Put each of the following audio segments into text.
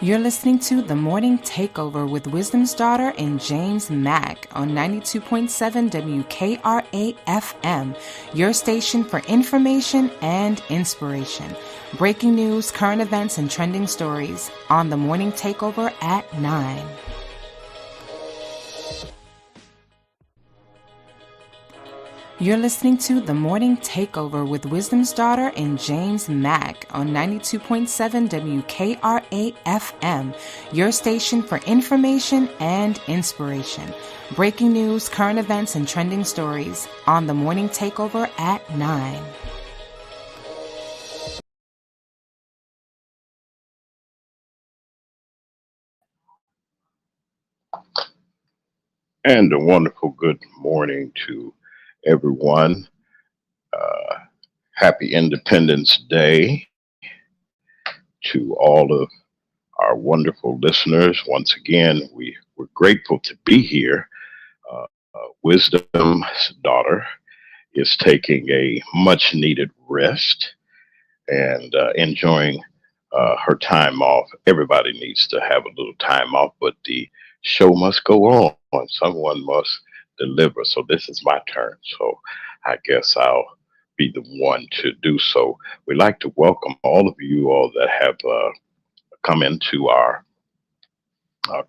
You're listening to The Morning Takeover with Wisdom's Daughter and James Mack on 92.7 WKRA FM, your station for information and inspiration. Breaking news, current events, and trending stories on The Morning Takeover at 9. You're listening to The Morning Takeover with Wisdom's Daughter and James Mack on 92.7 WKRA FM, your station for information and inspiration. Breaking news, current events, and trending stories on The Morning Takeover at 9. And a wonderful good morning to everyone. Uh, Happy Independence Day to all of our wonderful listeners. Once again, we're grateful to be here. Wisdom's daughter is taking a much needed rest and enjoying her time off. Everybody needs to have a little time off, but the show must go on. Someone must deliver. So this is my turn. So I guess I'll be the one to do so. We'd like to welcome all of you all that have come into our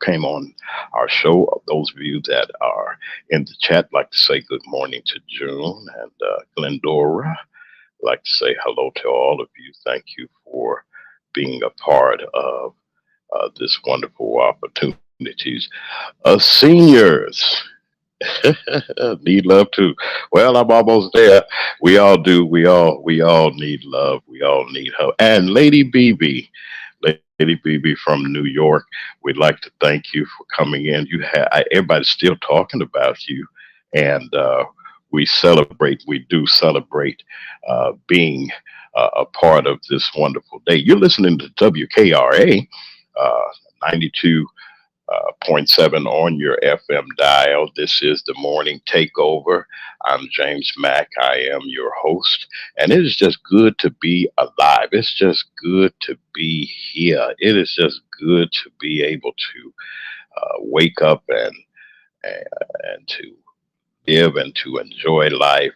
came on our show. Those of you that are in the chat, like to say good morning to June and Glendora. Like to say hello to all of you. Thank you for being a part of this wonderful opportunities. Seniors need love too. Well, I'm almost there. We all do. We all need love. We all need help. And Lady BB from New York, we'd like to thank you for coming in. Everybody's still talking about you, and we celebrate. We do celebrate being a part of this wonderful day. You're listening to WKRA 92 point 0.7 on your FM dial. This is the morning takeover. I'm James Mack. I am your host, and it is just good to be alive. It's just good to be here. It is just good to be able to wake up and to live and to enjoy life.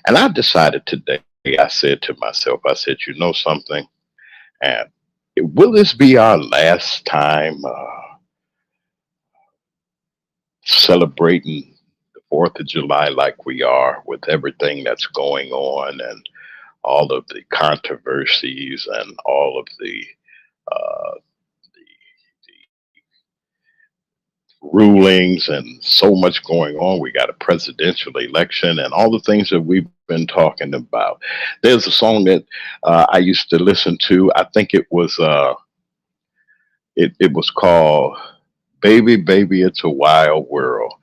And I decided today. I said to myself, I said, you know something, and will this be our last time? Celebrating the 4th of July like we are with everything that's going on and all of the controversies and all of the rulings and so much going on. We got a presidential election and all the things that we've been talking about. There's a song that I used to listen to. I think it was called "Baby, Baby, It's a Wild World,"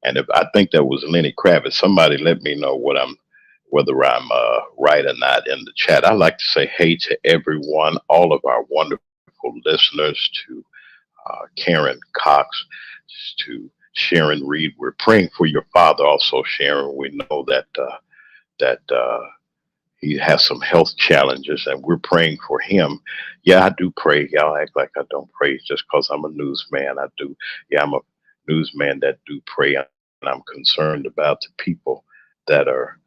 and if I think that was Lenny Kravitz. Somebody let me know whether I'm right or not in the chat. I like to say hey to everyone, all of our wonderful listeners, to Karen Cox, to Sharon Reed. We're praying for your father, also Sharon. We know that he has some health challenges, and we're praying for him. Yeah, I do pray. Y'all act like I don't pray just because I'm a newsman. I do. Yeah, I'm a newsman that do pray, and I'm concerned about the people that are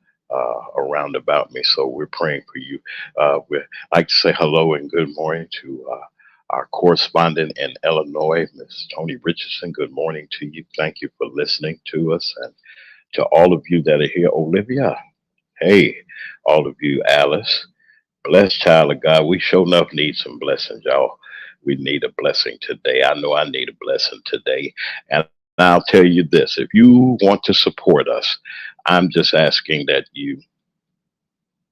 around about me. So we're praying for you. We'd like to say hello and good morning to our correspondent in Illinois, Miss Tony Richardson. Good morning to you. Thank you for listening to us, and to all of you that are here, Olivia. Hey, all of you, Alice, blessed child of God. We sure enough need some blessings, y'all. We need a blessing today. I know I need a blessing today. And I'll tell you this, if you want to support us, I'm just asking that you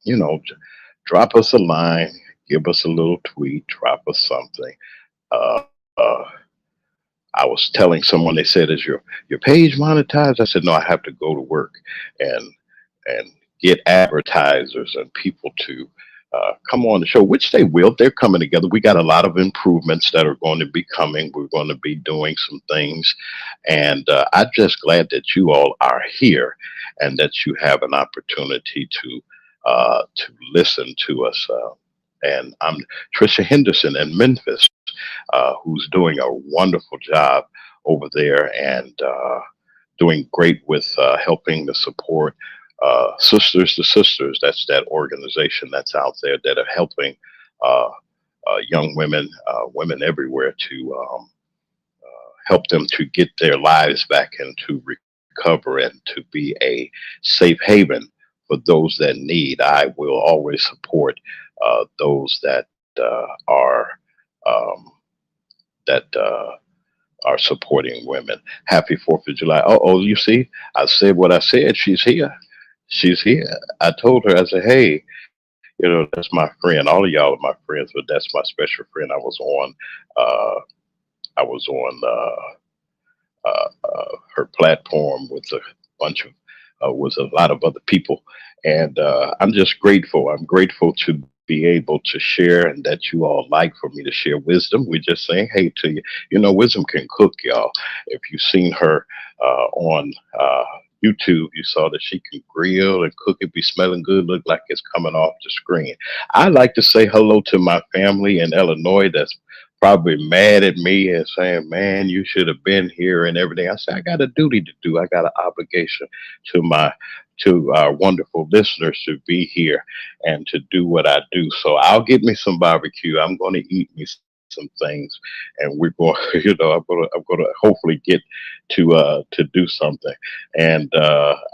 know, drop us a line, give us a little tweet, drop us something. Uh, uh, I was telling someone, they said, "Is your page monetized?" I said, "No, I have to go to work and and get advertisers and people to come on the show," which they will. They're coming together. We got a lot of improvements that are going to be coming. We're going to be doing some things, and I'm just glad that you all are here and that you have an opportunity to listen to us. And I'm Trisha Henderson in Memphis, who's doing a wonderful job over there and doing great with helping to support Sisters to Sisters. That's that organization that's out there that are helping uh, young women, women everywhere to help them to get their lives back and to recover and to be a safe haven for those that need. I will always support those that um, are supporting women. Happy Fourth of July. Oh, you see, I said what I said. She's here. She's here. I told her. I said, hey, that's my friend. All of y'all are my friends, but that's my special friend. Uh, I was on her platform with a bunch of with a lot of other people, and I'm just grateful. I'm grateful to be able to share, and that you all like for me to share wisdom. We're just saying hey to you. Wisdom can cook, y'all. If you've seen her on YouTube, you saw that she can grill and cook it, be smelling good, look like it's coming off the screen. I like to say hello to my family in Illinois that's probably mad at me and saying, "Man, you should have been here," and everything. I say, I got a duty to do. I got an obligation to our wonderful listeners to be here and to do what I do. So I'll get me some barbecue. I'm going to eat me some things, and we're going. I'm going to hopefully get to do something. And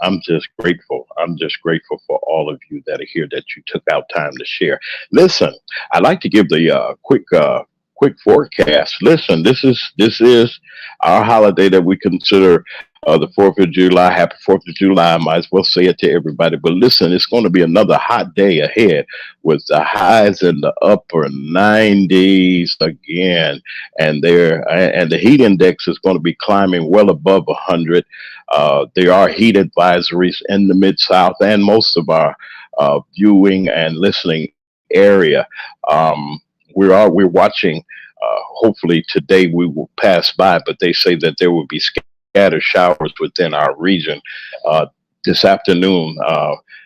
I'm just grateful. I'm just grateful for all of you that are here that you took out time to share. Listen, I'd like to give the quick forecast. Listen, this is our holiday that we consider the Fourth of July. Happy Fourth of July! I might as well say it to everybody. But listen, it's going to be another hot day ahead with the highs in the upper 90s again, and the heat index is going to be climbing well above 100. There are heat advisories in the mid South and most of our viewing and listening area. We're watching. Hopefully today we will pass by, but they say that there will be scattered showers within our region this afternoon.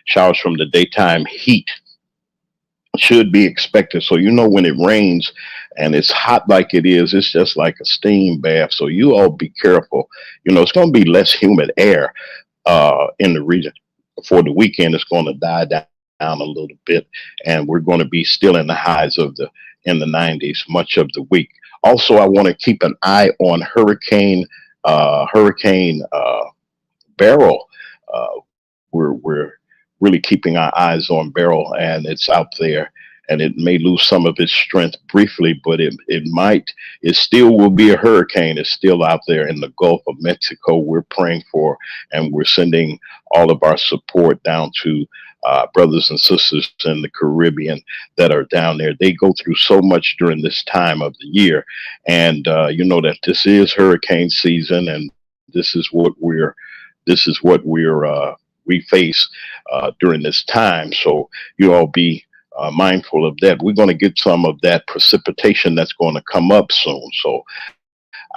Showers from the daytime heat should be expected. So when it rains and it's hot like it is, it's just like a steam bath. So you all be careful. It's going to be less humid air in the region. For the weekend, it's going to die down a little bit, and we're going to be still in the highs in the 90s much of the week. Also, I want to keep an eye on Hurricane Beryl. We're really keeping our eyes on Beryl, and it's out there, and it may lose some of its strength briefly, but it still will be a hurricane. It's still out there in the Gulf of Mexico. We're praying for, and we're sending all of our support down to brothers and sisters in the Caribbean that are down there. They go through so much during this time of the year, and you know that this is hurricane season, and this is what we face during this time. So you all be mindful of that. We're going to get some of that precipitation that's going to come up soon. So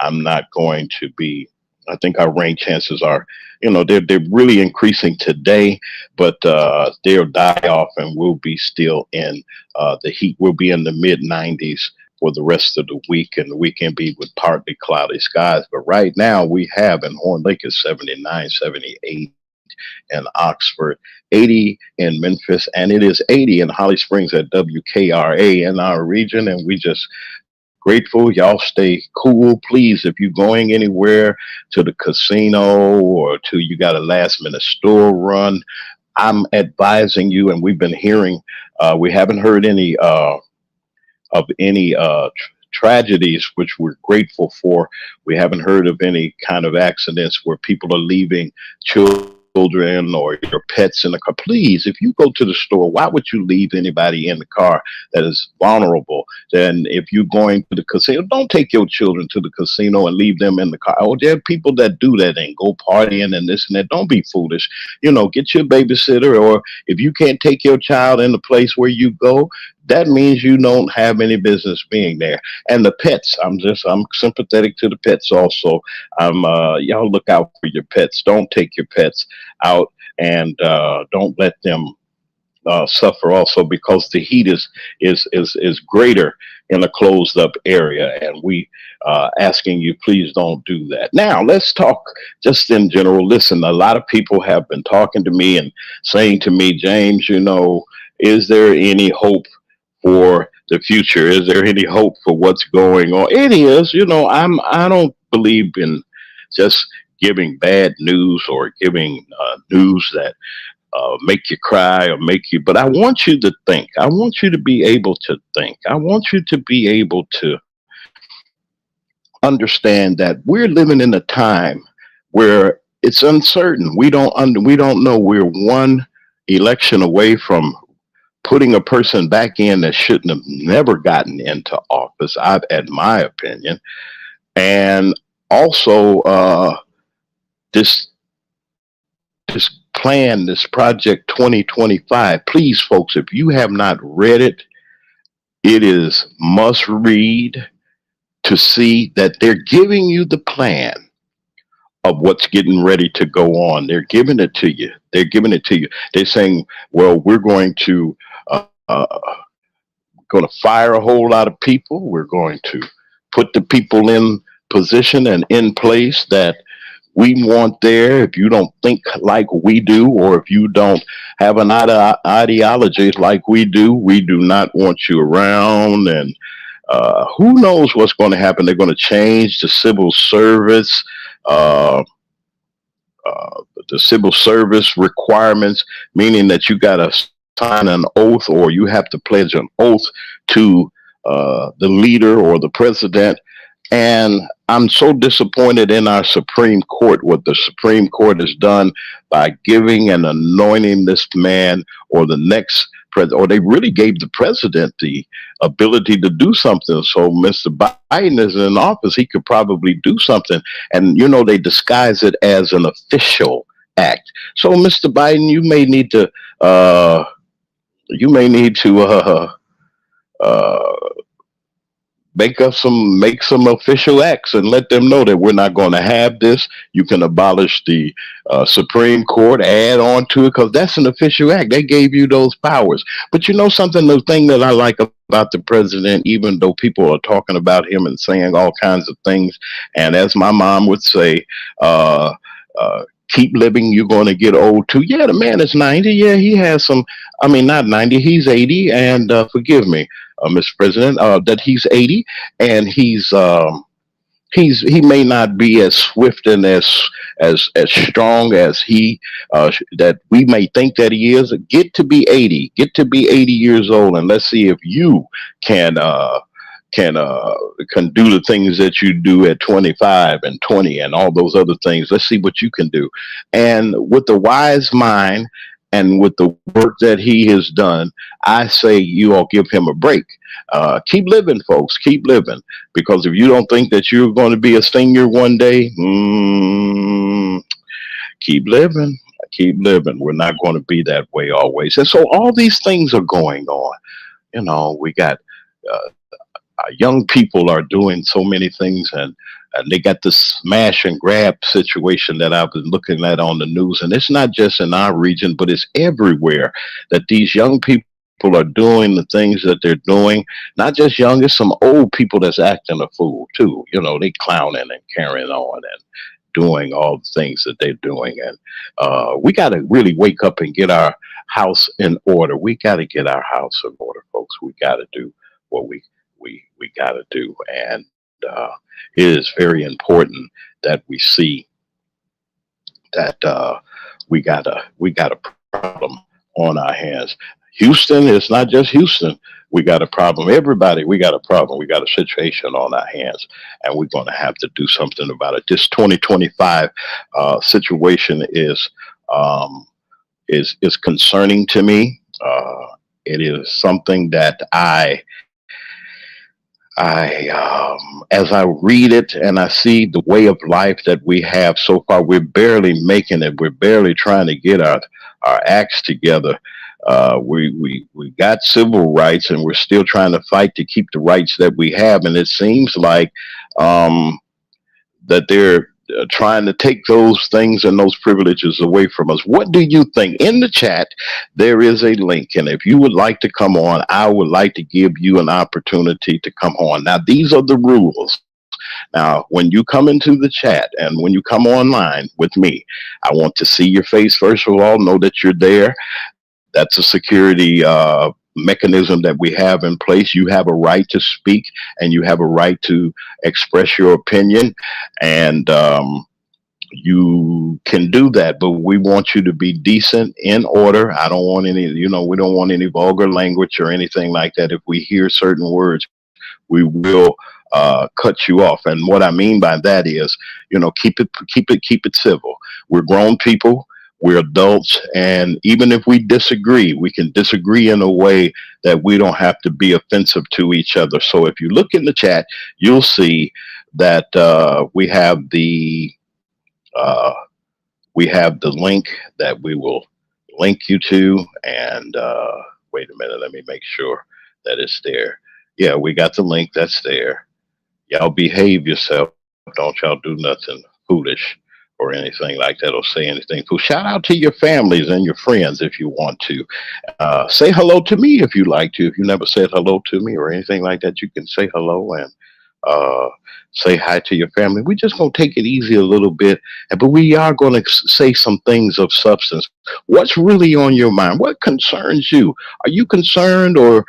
I'm not going to be. I think our rain chances are, they're really increasing today, but they'll die off, and we'll be still in the heat. We'll be in the mid 90s for the rest of the week, and the weekend be with partly cloudy skies. But right now we have in Horn Lake is 79, 78 in Oxford, 80 in Memphis, and it is 80 in Holly Springs at WKRA in our region. And we just grateful. Y'all stay cool, please. If you're going anywhere to the casino or to you got a last minute store run, I'm advising you. And we've been hearing, we haven't heard any tragedies, which we're grateful for. We haven't heard of any kind of accidents where people are leaving children or your pets in the car. Please, if you go to the store, why would you leave anybody in the car that is vulnerable? Then if you're going to the casino, don't take your children to the casino and leave them in the car. Oh, there are people that do that and go partying and this and that. Don't be foolish. Get your babysitter, or if you can't take your child in the place where you go, that means you don't have any business being there. And the pets, I'm sympathetic to the pets also. Y'all look out for your pets. Don't take your pets out, and don't let them suffer also because the heat is greater in a closed up area, and we asking you please don't do that. Now let's talk just in general. Listen, a lot of people have been talking to me and saying to me, James, is there any hope for the future? Is there any hope for what's going on? It is, I don't believe in just giving bad news or giving news that make you cry or make you, but I want you to think. I want you to be able to think. I want you to be able to understand that we're living in a time where it's uncertain. We don't know. We're one election away from putting a person back in that shouldn't have never gotten into office, in my opinion. And also, this this plan, this project 2025. Please, folks, if you have not read it, it is must read to see that they're giving you the plan of what's getting ready to go on. They're giving it to you. They're giving it to you. They're saying, well, we're going to fire a whole lot of people. We're going to put the people in position and in place that we want there. If you don't think like we do, or if you don't have an ideology like we do not want you around. And who knows what's going to happen? They're going to change uh, the civil service requirements, meaning that you got to sign an oath or you have to pledge an oath to the leader or the president. And I'm so disappointed in our Supreme Court, what the Supreme Court has done by giving and anointing this man or the next president, or they really gave the president the ability to do something. So Mr. Biden is in office, he could probably do something. And, they disguise it as an official act. So, Mr. Biden, uh, you may need to, uh, make some official acts and let them know that we're not going to have this. You can abolish the Supreme Court, add on to it, because that's an official act. They gave you those powers. But you know something, the thing that I like about the president, even though people are talking about him and saying all kinds of things, and as my mom would say, uh, keep living, you're going to get old too. Yeah, the man is 90. Yeah, he has some, I mean, not 90, he's 80. And forgive me, Mr. President, that he's 80, and he may not be as swift and as strong as that we may think that he is. Get to be 80 years old, and let's see if you can can uh, can do the things that you do at 25 and 20 and all those other things. Let's see what you can do. And with the wise mind and with the work that he has done, I say you all give him a break. Keep living, folks. Keep living. Because if you don't think that you're going to be a senior one day, keep living. Keep living. We're not going to be that way always. And so all these things are going on. We got uh, young people are doing so many things, and they got this smash and grab situation that I've been looking at on the news. And it's not just in our region, but it's everywhere that these young people are doing the things that they're doing. Not just young, it's some old people that's acting a fool too. They clowning and carrying on and doing all the things that they're doing. And we got to really wake up and get our house in order. We got to get our house in order, folks. We got to do what we got to do. And it is very important that we see that we got a problem on our hands. Houston, it's not just Houston. We got a problem. Everybody, we got a problem. We got a situation on our hands, and we're going to have to do something about it. This 2025 situation um, is concerning to me. It is something that as I read it and I see the way of life that we have so far, we're barely making it. We're barely trying to get our acts together. We got civil rights, and we're still trying to fight to keep the rights that we have. And it seems like um, that trying to take those things and those privileges away from us. What do you think? In the chat, there is a link. And if you would like to come on, I would like to give you an opportunity to come on. Now, these are the rules. Now, when you come into the chat and when you come online with me, I want to see your face, first of all, know that you're there. That's a security mechanism that we have in place. You have a right to speak and you have a right to express your opinion. And you can do that, but we want you to be decent, in order. I don't want any, we don't want any vulgar language or anything like that. If we hear certain words, we will cut you off. And what I mean by that is, keep it civil. We're grown people. We're adults, and even if we disagree, we can disagree in a way that we don't have to be offensive to each other. So if you look in the chat, you'll see that uh, we have the link that we will link you to. And wait a minute, let me make sure that it's there. Yeah, we got the link that's there. Y'all behave yourself. Don't y'all do nothing foolish or anything like that, or say anything fool. Shout out to your families and your friends if you want to. Say hello to me if you like to. If you never said hello to me or anything like that, you can say hello and uh, say hi to your family. We're just going to take it easy a little bit, but we are going to say some things of substance. What's really on your mind? What concerns you? Are you concerned, or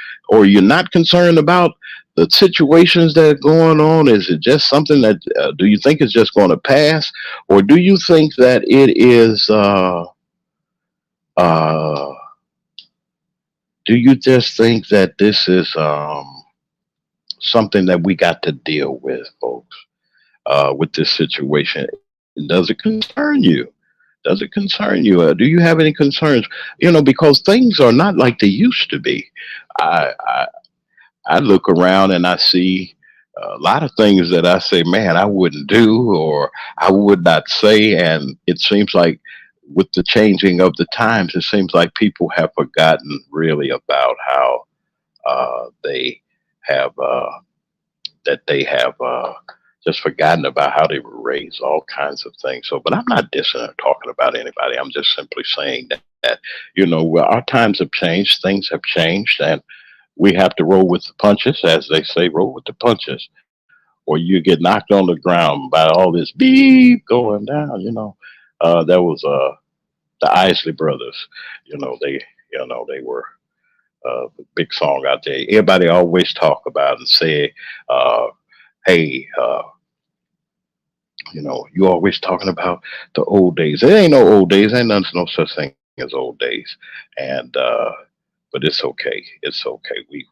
you're not concerned about the situations that are going on? Is it just something that do you think is just going to pass, or do you think that it is? Uh, do you just think that this is something that we got to deal with, folks? With this situation, does it concern you? Does it concern you? Do you have any concerns? Because things are not like they used to be. I I look around and I see a lot of things that I say, man, I wouldn't do or I would not say. And it seems like with the changing of the times, it seems like people have forgotten really about how they have, that they have just forgotten about how they were raised, all kinds of things. So, but I'm not dissing or talking about anybody. I'm just simply saying that, well, our times have changed, things have changed, and we have to roll with the punches, as they say, roll with the punches, or you get knocked on the ground by all this beep going down. That was the Isley Brothers. They were a big song out there. Everybody always talk about and say, uh, "Hey, you always talking about the old days. There ain't no old days. Ain't nothing, no such thing as old days." And but it's okay. It's okay. We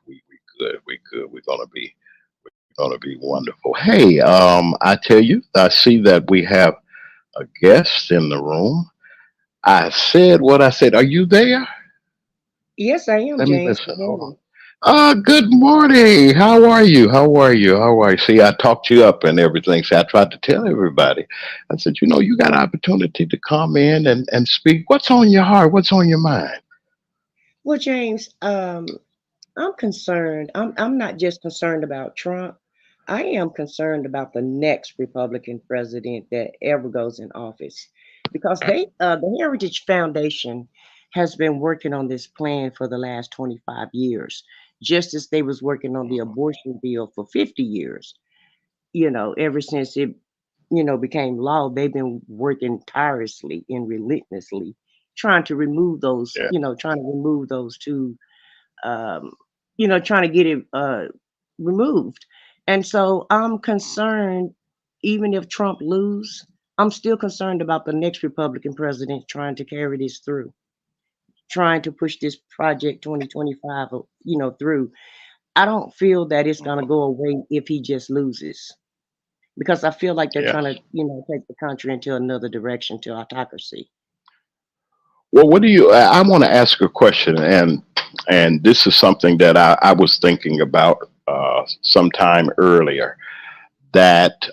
good. We good. We're gonna be wonderful. Hey, I tell you, I see that we have a guest in the room. I said what I said. Are you there? Yes, I am, Let me James. listen. Good Hold on. morning. Good morning. How are you? How are you? How are you? See, I talked you up and everything. See, I tried to tell everybody. I said, you got opportunity to come in and speak. What's on your heart? What's on your mind? Well, James, I'm concerned. I'm not just concerned about Trump. I am concerned about the next Republican president that ever goes in office, because the Heritage Foundation has been working on this plan for the last 25 years, just as they was working on the abortion bill for 50 years. Ever since it became law, they've been working tirelessly and relentlessly trying to remove those, Yeah. trying to remove those two, um, trying to get it removed. And so I'm concerned, even if Trump lose, I'm still concerned about the next Republican president trying to carry this through, trying to push this project 2025, through. I don't feel that it's going to go away if he just loses, because I feel like they're Yeah. trying to, take the country into another direction, to autocracy. Well, what do you? I want to ask a question, and this is something that I was thinking about sometime earlier. That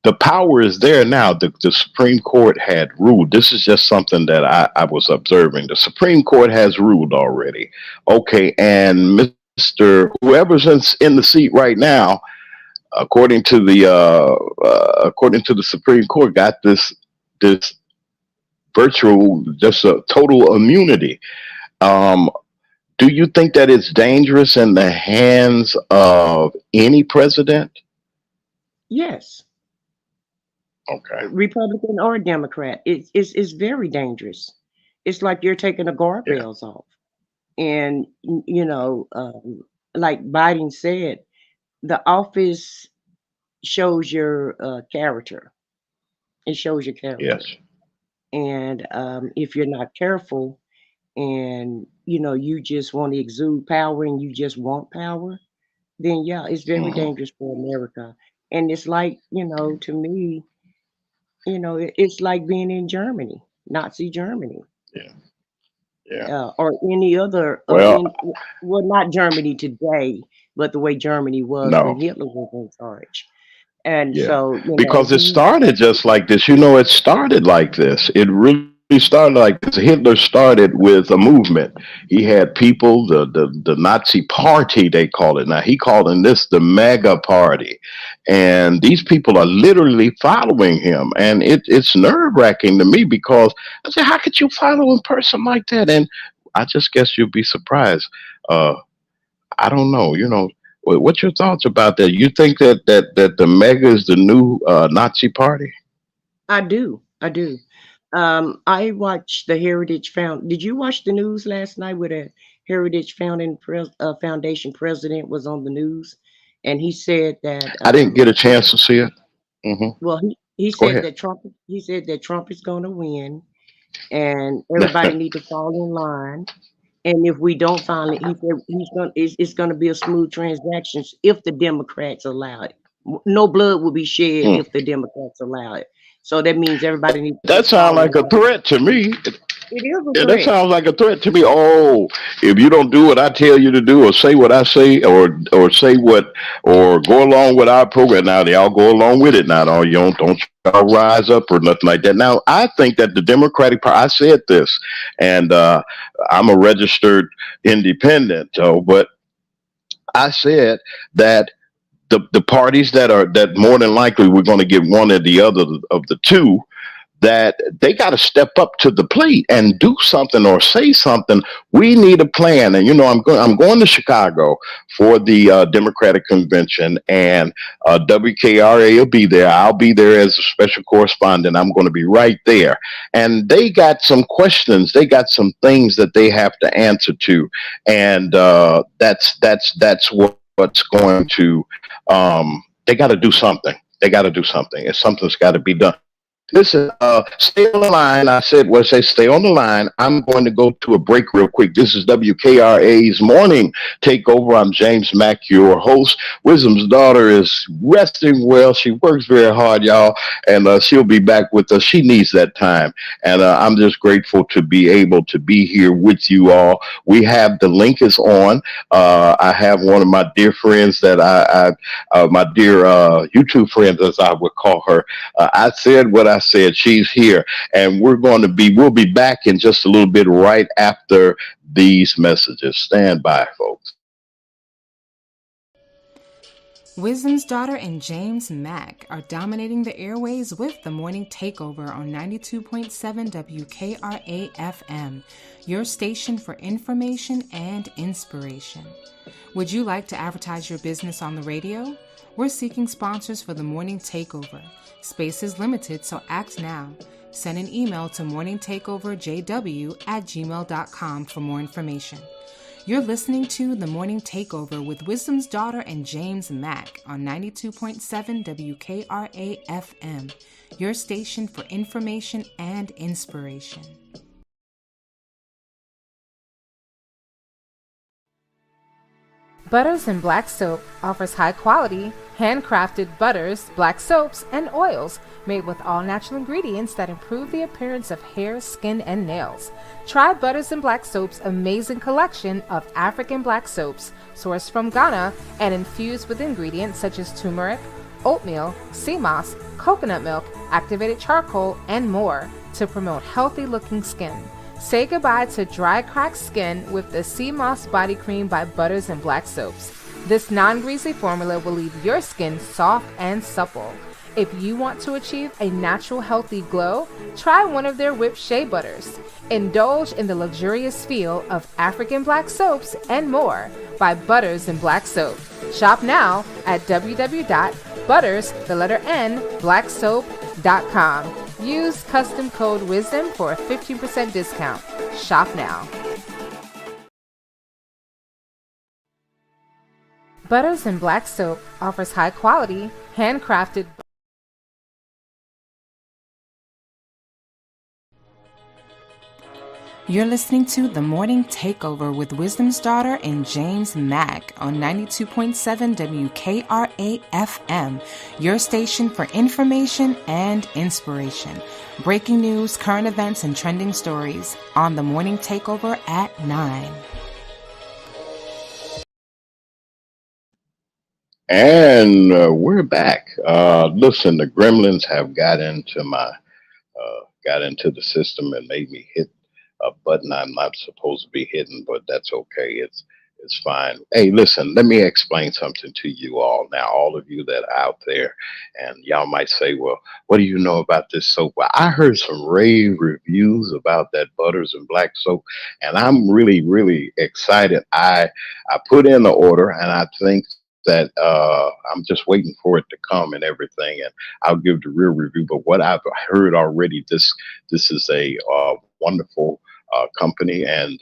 the power is there now. The Supreme Court had ruled. This is just something that I was observing. The Supreme Court has ruled already. Okay, and Mr. Whoever's in the seat right now, according to the Supreme Court, got this virtual, just a total immunity. Um, do you think that it's dangerous in the hands of any president? Yes, Okay. Republican or Democrat. It's very dangerous. It's like you're taking the Yeah. guardrails off. And, like Biden said, the office shows your character. It shows your character. Yes. And if you're not careful and, you just want to exude power and you just want power, then yeah, it's very Hmm. dangerous for America. And it's like, to me, it's like being in Germany, Nazi Germany, Yeah. Yeah. or any other, Well, well, not Germany today, but the way Germany was when no. Hitler was in charge. And Yeah, so, because it he, started just like this. You know, it started like this. It really started like this. Hitler started with a movement. He had people, the Nazi Party, they call it now. He calling this the MAGA Party, and these people are literally following him, and it's nerve wracking to me because I said, how could you follow a person like that? And I just guess you'd be surprised. Uh, I don't know. What's your thoughts about that? You think that the Mega is the new Nazi party? I do, I do. I watched the Heritage Found. Did you watch the news last night where the Heritage Foundation president was on the news, and he said that, I didn't get a chance to see it. Hmm. well, he Go said ahead. that Trump is going to win, and everybody need to fall in line. And if we don't finally, he said it's going to be a smooth transaction if the Democrats allow it. No blood will be shed Mm. if the Democrats allow it. So that means everybody needs to That just sounds fall in like a line. threat to me. It is a Yeah, that threat. sounds like a threat to me. Oh, if you don't do what I tell you to do, or say what I say, or say what, or go along with our program, now they all go along with it. Now, don't y'all rise up or nothing like that. Now, I think that the Democratic Party. I said this, and I'm a registered independent, but I said that the parties that more than likely we're going to get one or the other of the two, that they got to step up to the plate and do something or say something. We need a plan. And I'm going to Chicago for the Democratic convention, and WKRA will be there. I'll be there as a special correspondent. I'm going to be right there. And they got some questions. They got some things that they have to answer to, and that's what's going to. They got to do something. They got to do something, and something's got to be done. Listen, stay on the line. I said, well, say, stay on the line. I'm going to go to a break real quick. This is WKRA's Morning Takeover. I'm James Mack, your host. Wisdom's daughter is resting well. She works very hard, y'all, and she'll be back with us. She needs that time. And I'm just grateful to be able to be here with you all. We have the link is on. I have one of my dear friends that my dear YouTube friend, as I would call her. I said what I said. She's here, and we'll be back in just a little bit right after these messages. Stand by, folks. Wisdom's daughter and James Mack are dominating the airways with the morning takeover on 92.7 WKRA FM, your station for information and inspiration. Would you like to advertise your business on the radio? We're seeking sponsors for the morning takeover. Space is limited, so act now. Send an email to morningtakeoverjw@gmail.com for more information. You're listening to The Morning Takeover with Wisdom's daughter and James Mack on 92.7 WKRA FM, your station for information and inspiration. Butters and Black Soap offers high-quality, handcrafted butters, black soaps, and oils made with all-natural ingredients that improve the appearance of hair, skin, and nails. Try Butters and Black Soap's amazing collection of African black soaps sourced from Ghana and infused with ingredients such as turmeric, oatmeal, sea moss, coconut milk, activated charcoal, and more to promote healthy-looking skin. Say goodbye to dry, cracked skin with the Sea Moss Body Cream by Butters and Black Soaps. This non greasy formula will leave your skin soft and supple. If you want to achieve a natural, healthy glow, try one of their whipped shea butters. Indulge in the luxurious feel of African black soaps and more by Butters and Black Soap. Shop now at www.butters, the letter N, blacksoap.com. Use custom code WISDOM for a 15% discount. Shop now. Butters and Black Soap offers high quality, handcrafted. You're listening to The Morning Takeover with Wisdom's Daughter and James Mack on 92.7 WKRA FM, your station for information and inspiration. Breaking news, current events, and trending stories on The Morning Takeover at 9. And we're back. Listen, the gremlins have got into the system and made me hit a button I'm not supposed to be hitting, but that's okay. It's fine. Hey, listen, let me explain something to you all now, all of you that are out there, and y'all might say, well, what do you know about this soap? Well, I heard some rave reviews about that Butters and Black soap, and I'm really, really excited. I put in the order, and I think that I'm just waiting for it to come and everything, and I'll give the real review. But what I've heard already, this is a wonderful company, and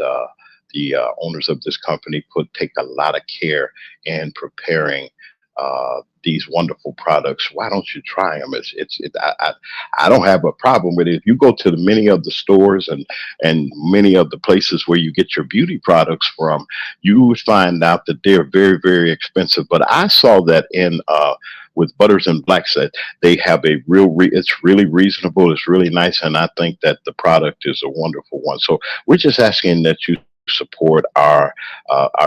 the owners of this company take a lot of care in preparing these wonderful products. Why don't you try them? I don't have a problem with it. If you go to many of the stores and many of the places where you get your beauty products from, you would find out that they're very, very expensive. But I saw that in with Butters and Blacks that they have a it's really reasonable, it's really nice, and I think that the product is a wonderful one. So we're just asking that you support our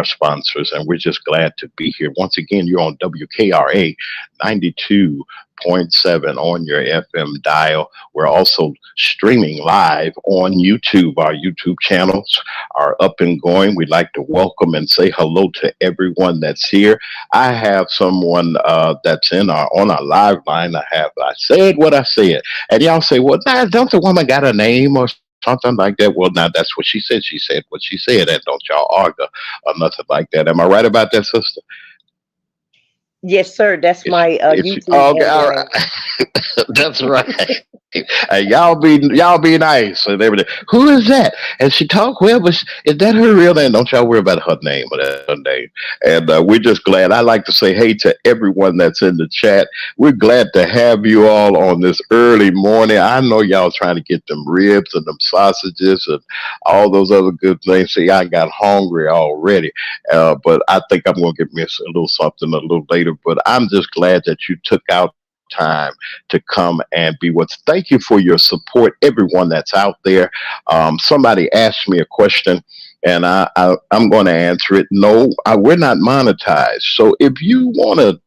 sponsors, and we're just glad to be here once again. You're on WKRA 92.7 on your FM dial. We're also streaming live on YouTube. Our YouTube channels are up and going. We'd like to welcome and say hello to everyone that's here. I have someone that's on our live line. I said what I said, and y'all say, well, nah, don't the woman got a name or something like that? Well, now that's what she said. She said what she said, and don't y'all argue or nothing like that. Am I right about that, sister? Yes, sir. That's It's, my it's YouTube okay. All handle. right. That's right. Hey, y'all be nice and everything. Who is that? And she talk well, but is that her real name? Don't y'all worry about her name or that her name. And we're just glad. I like to say hey to everyone that's in the chat. We're glad to have you all on this early morning. I know y'all trying to get them ribs and them sausages and all those other good things. See, I got hungry already. But I think I'm gonna get me a little something a little later. But I'm just glad that you took out time to come and be with. Thank you for your support, everyone that's out there. Somebody asked me a question, and I'm going to answer it. No, we're not monetized. So if you want to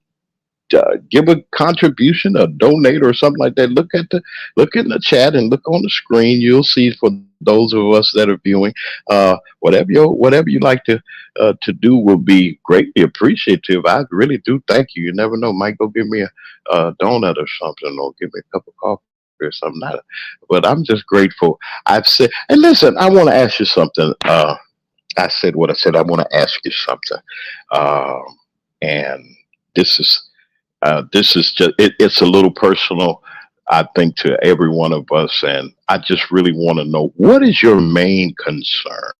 give a contribution, or donate, or something like that, look in the chat and look on the screen. You'll see for those of us that are viewing, whatever you like to do will be greatly appreciative. I really do thank you. You never know, might go give me a donut or something, or give me a cup of coffee or something. But I'm just grateful. I've said, and listen, I want to ask you something. I said what I said. I want to ask you something, and this is. This is just, it's a little personal, I think, to every one of us. And I just really want to know, what is your main concern?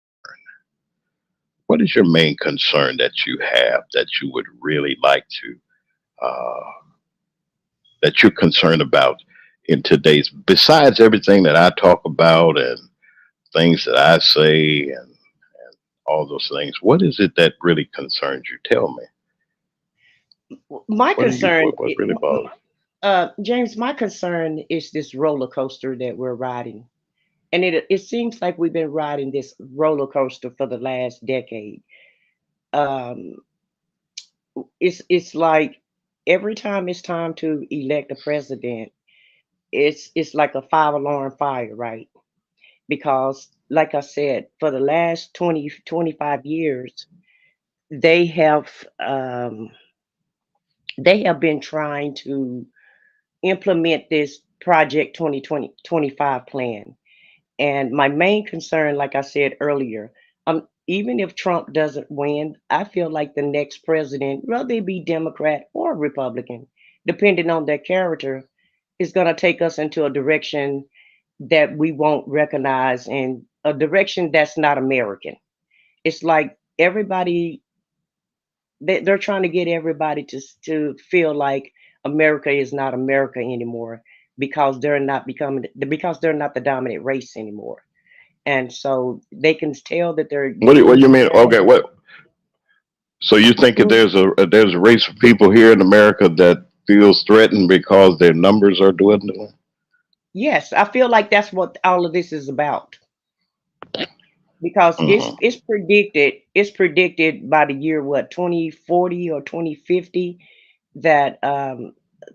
What is your main concern that you have that you would really like to, uh, that you're concerned about in today's, besides everything that I talk about and things that I say and all those things? What is it that really concerns you? Tell me. My concern, What really bothers James, my concern is this roller coaster that we're riding. And it seems like we've been riding this roller coaster for the last decade. Um, it's like every time it's time to elect a president, it's like a 5 alarm fire, right? Because like I said, for the last 20 25 years, they have um, they have been trying to implement this Project 2025 plan. And my main concern, like I said earlier, even if Trump doesn't win, I feel like the next president, whether it be Democrat or Republican, depending on their character, is going to take us into a direction that we won't recognize and a direction that's not American. It's like everybody they're trying to get everybody to feel like America is not America anymore because they're not the dominant race anymore, and so they can tell that they're What do you losing mean? Okay, power. what? So you think that Mm, there's a race of people here in America that feels threatened because their numbers are dwindling? yes, I feel like that's what all of this is about because Hmm. it's predicted by the year what 2040 or 2050 that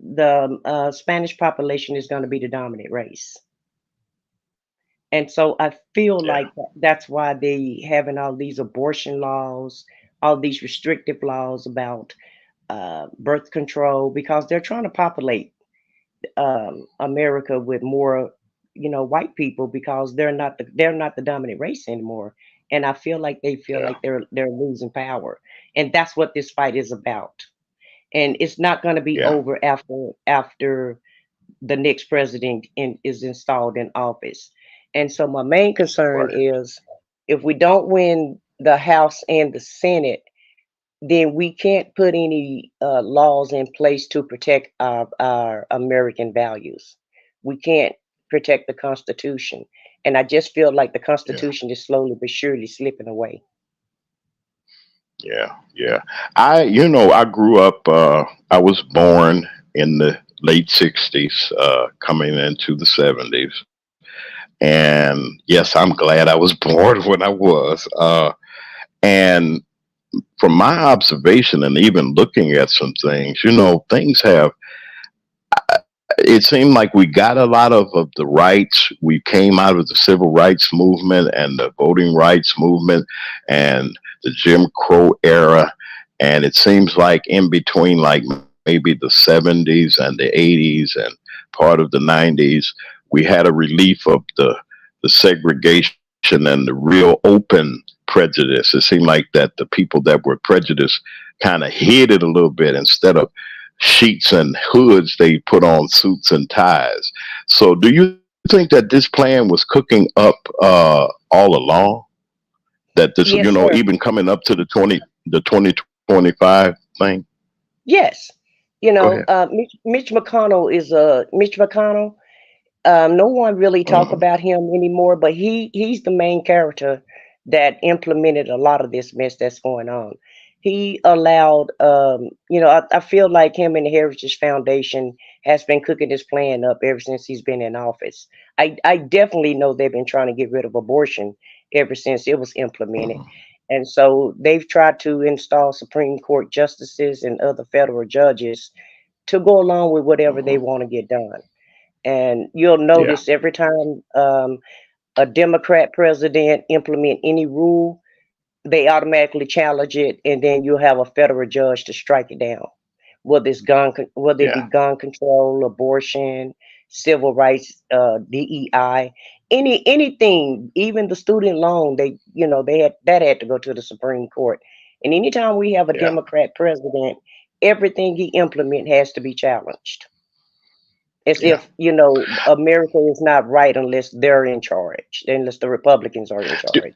the Spanish population is going to be the dominant race. And so I feel Yeah, like that's why they having all these abortion laws, all these restrictive laws about birth control, because they're trying to populate America with more, white people because they're not the dominant race anymore. And I feel yeah, like they're losing power, and that's what this fight is about. And it's not going to be yeah. over after the next president is installed in office. And so my main concern Right. is if we don't win the House and the Senate, then we can't put any laws in place to protect our American values. We can't protect the Constitution. And I just feel like the Yeah, Constitution is slowly but surely slipping away. yeah, yeah. I grew up. I was born in the late '60s, coming into the '70s, and yes, I'm glad I was born when I was. And from my observation and even looking at some things, things have, it seemed like we got a lot of the rights. We came out of the civil rights movement and the voting rights movement and the Jim Crow era. And it seems like in between, like maybe the '70s and the '80s and part of the '90s, we had a relief of the segregation and the real open prejudice. It seemed like that the people that were prejudiced kind of hid it a little bit instead of sheets and hoods, they put on suits and ties. So, do you think that this plan was cooking up all along? That this, Yes, sir. even coming up to the 2025 thing. Yes. Go ahead. Mitch McConnell. No one really talk Hmm. about him anymore, but he's the main character that implemented a lot of this mess that's going on. He allowed, I feel like him and the Heritage Foundation has been cooking this plan up ever since he's been in office. I definitely know they've been trying to get rid of abortion ever since it was implemented. Hmm. And so they've tried to install Supreme Court justices and other federal judges to go along with whatever they Hmm. want to get done. And you'll Yeah, notice every time a Democrat president implement any rule, they automatically challenge it, and then you'll have a federal judge to strike it down. Whether it yeah, be gun control, abortion, civil rights, DEI, anything, even the student loan, they had to go to the Supreme Court. And anytime we have a yeah, Democrat president, everything he implement has to be challenged as yeah. if America is not right unless they're in charge, unless the Republicans are in charge.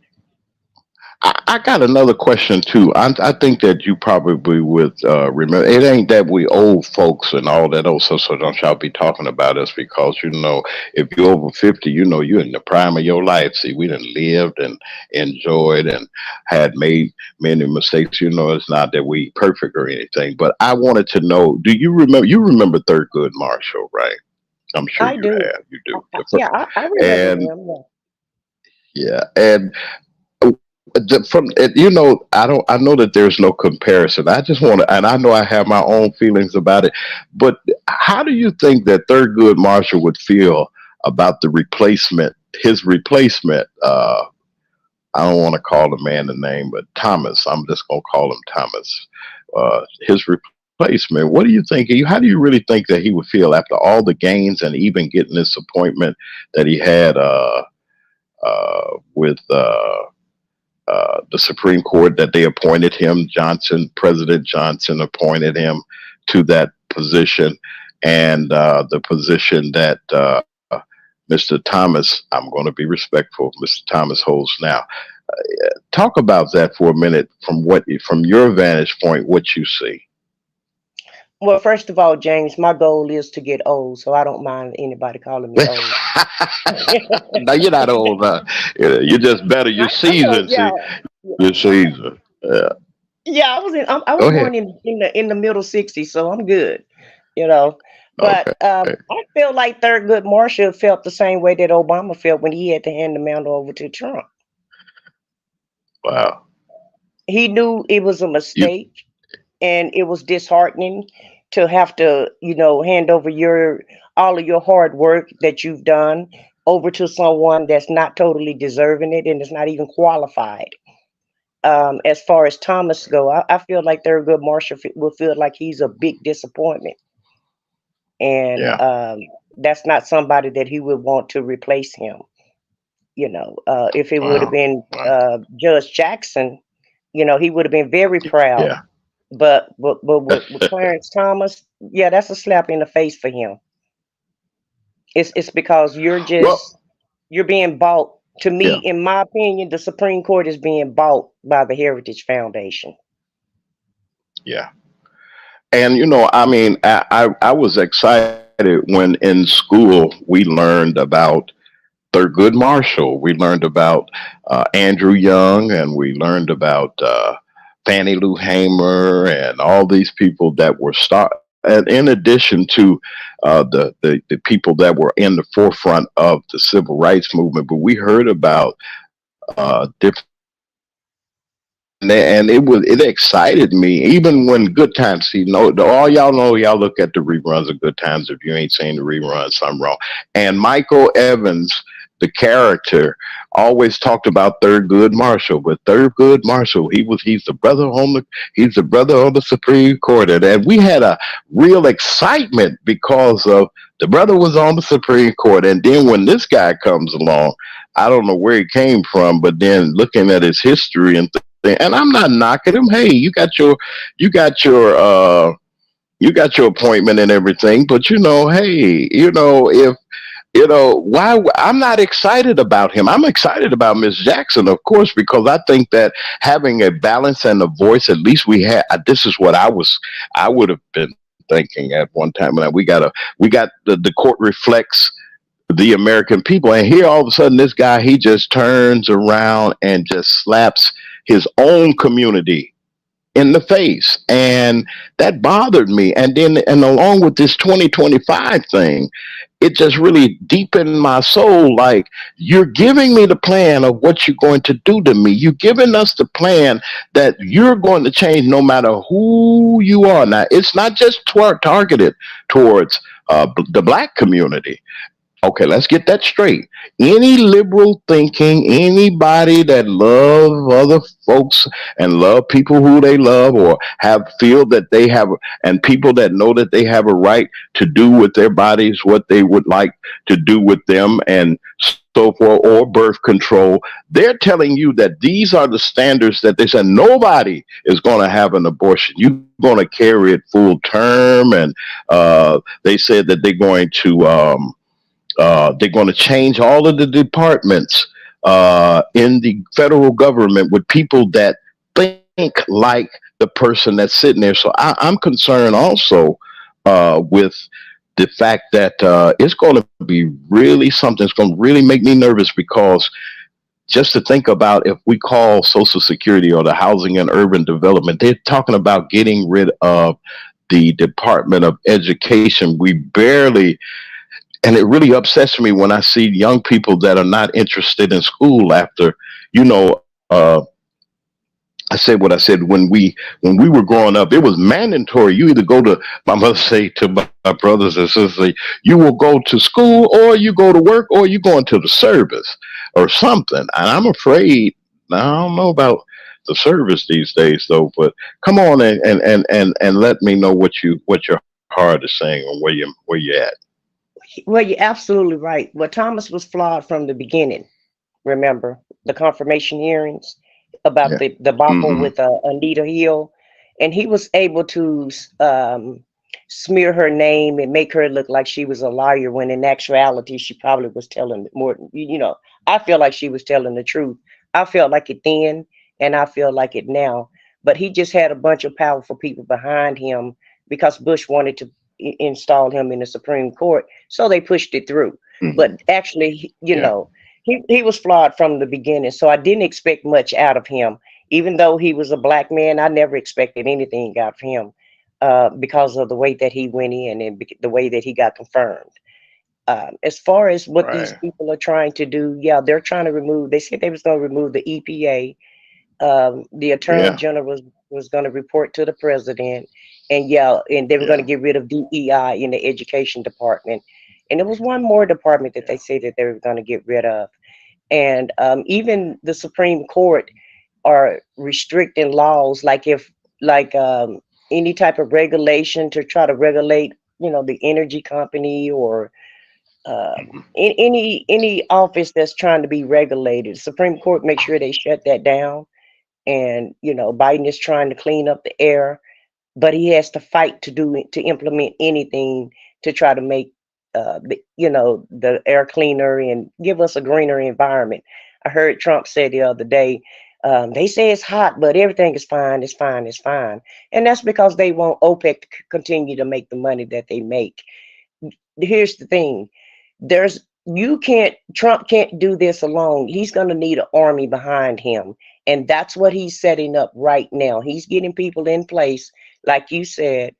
I got another question too. I think that you probably would remember. It ain't that we old folks and all that. So don't y'all be talking about us because if you're over 50, you're in the prime of your life. See, we done lived and enjoyed and had made many mistakes. It's not that we perfect or anything. But I wanted to know: do you remember? You remember Thurgood Marshall, right? I'm sure I you do. have. You do. Yeah, I remember And him. Yeah. yeah, and I don't, I know that there's no comparison. I just want to, and I know I have my own feelings about it, but how do you think that Thurgood Marshall would feel about his replacement I don't want to call the man the name, but Thomas. I'm just gonna call him Thomas. His replacement. What do you think? How do you really think that he would feel after all the gains and even getting this appointment that he had with the Supreme Court that they appointed him? President Johnson appointed him to that position, and the position that Mr. Thomas, I'm going to be respectful, Mr. Thomas holds now. Talk about that for a minute from your vantage point, what you see. Well, first of all, James, my goal is to get old, so I don't mind anybody calling me old. No, you're not old. You're just better. You're I know, seasoned. yeah, See, you're seasoned. Yeah. yeah. I Go was ahead. born in the middle '60s, so I'm good, you know. But Okay. I feel like Thurgood Marshall felt the same way that Obama felt when he had to hand the mantle over to Trump. Wow. He knew it was a You. mistake, and it was disheartening to have to, hand over your all of your hard work that you've done over to someone that's not totally deserving it and is not even qualified. As far as Thomas go, I feel like Thurgood Marshall will feel like he's a big disappointment, and Yeah. that's not somebody that he would want to replace him. If it would have Wow. been Wow. Judge Jackson, he would have been very proud. Yeah. But with Clarence Thomas, yeah, that's a slap in the face for him. It's because Well. you're being bought. To me, Yeah. in my opinion, the Supreme Court is being bought by the Heritage Foundation. Yeah. And I mean, I was excited when in school we learned about Thurgood Marshall. We learned about Andrew Young, and we learned about Fannie Lou Hamer, and all these people that were And in addition to the people that were in the forefront of the civil rights movement, but we heard about different. And it excited me even when Good Times. All y'all know, y'all look at the reruns of Good Times. If you ain't seen the reruns, something wrong. And Michael Evans, the character, always talked about Thurgood Marshall. But Thurgood Marshall, he's the brother on the Supreme Court, and we had a real excitement because of the brother was on the Supreme Court. And then when this guy comes along, I don't know where he came from, but then looking at his history and I'm not knocking him. Hey, you got your appointment and everything, but hey, if why I'm not excited about him. I'm excited about Miss Jackson, of course, because I think that having a balance and a voice, at least we had. This is what I would have been thinking at one time. And we got the court reflects the American people. And here all of a sudden this guy, he just turns around and just slaps his own community in the face. And that bothered me. And along with this 2025 thing, it just really deepened my soul. Like, you're giving me the plan of what you're going to do to me. You're giving us the plan that you're going to change no matter who you are. Now, it's not just targeted towards the black community. Okay, let's get that straight. Any liberal thinking, anybody that love other folks and love people who they love, or feel that they have, and people that know that they have a right to do with their bodies what they would like to do with them, and so forth, or birth control, they're telling you that these are the standards that they said nobody is going to have an abortion. You're going to carry it full term, and they said that they're going to change all of the departments in the federal government with people that think like the person that's sitting there. So I'm concerned also with the fact that it's going to be really something that's going to really make me nervous, because just to think about, if we call Social Security or the Housing and Urban Development, they're talking about getting rid of the Department of Education. And it really upsets me when I see young people that are not interested in school after, I said what I said when we were growing up. It was mandatory. You either go to, my mother say to my brothers and sisters, you will go to school, or you go to work, or you go into the service or something. And I'm afraid Now I don't know about the service these days though, but come on and let me know what your heart is saying and where you at. Well, you're absolutely right. Well, Thomas was flawed from the beginning. Remember the confirmation hearings about Yeah. the debacle Mm-hmm. with Anita Hill, and he was able to smear her name and make her look like she was a liar when in actuality she probably was telling more. I feel like she was telling the truth. I felt like it then, and I feel like it now. But he just had a bunch of powerful people behind him because Bush wanted to install him in the Supreme Court, so they pushed it through. Mm-hmm. But actually, Yeah. he was flawed from the beginning, so I didn't expect much out of him. Even though he was a black man, I never expected anything out of him because of the way that he went in and the way that he got confirmed. As far as what these Right. people are trying to do, yeah, they're trying to remove. They said they was going to remove the EPA. The Attorney Yeah. General was going to report to the president, and yeah, and they were going to Yeah. get rid of DEI in the education department. And there was one more department that they Yeah. said that they were going to get rid of. And even the Supreme Court are restricting laws, like if like any type of regulation to try to regulate, the energy company or Mm-hmm. any office that's trying to be regulated. Supreme Court make sure they shut that down. And Biden is trying to clean up the air, but he has to fight to do it, to implement anything to try to make the air cleaner and give us a greener environment. I heard Trump say the other day, they say it's hot, but everything is fine, it's fine, it's fine. And that's because they want OPEC to continue to make the money that they make. Here's the thing, there's you can't Trump can't do this alone. He's going to need an army behind him, and that's what he's setting up right now. He's getting people in place, like you said,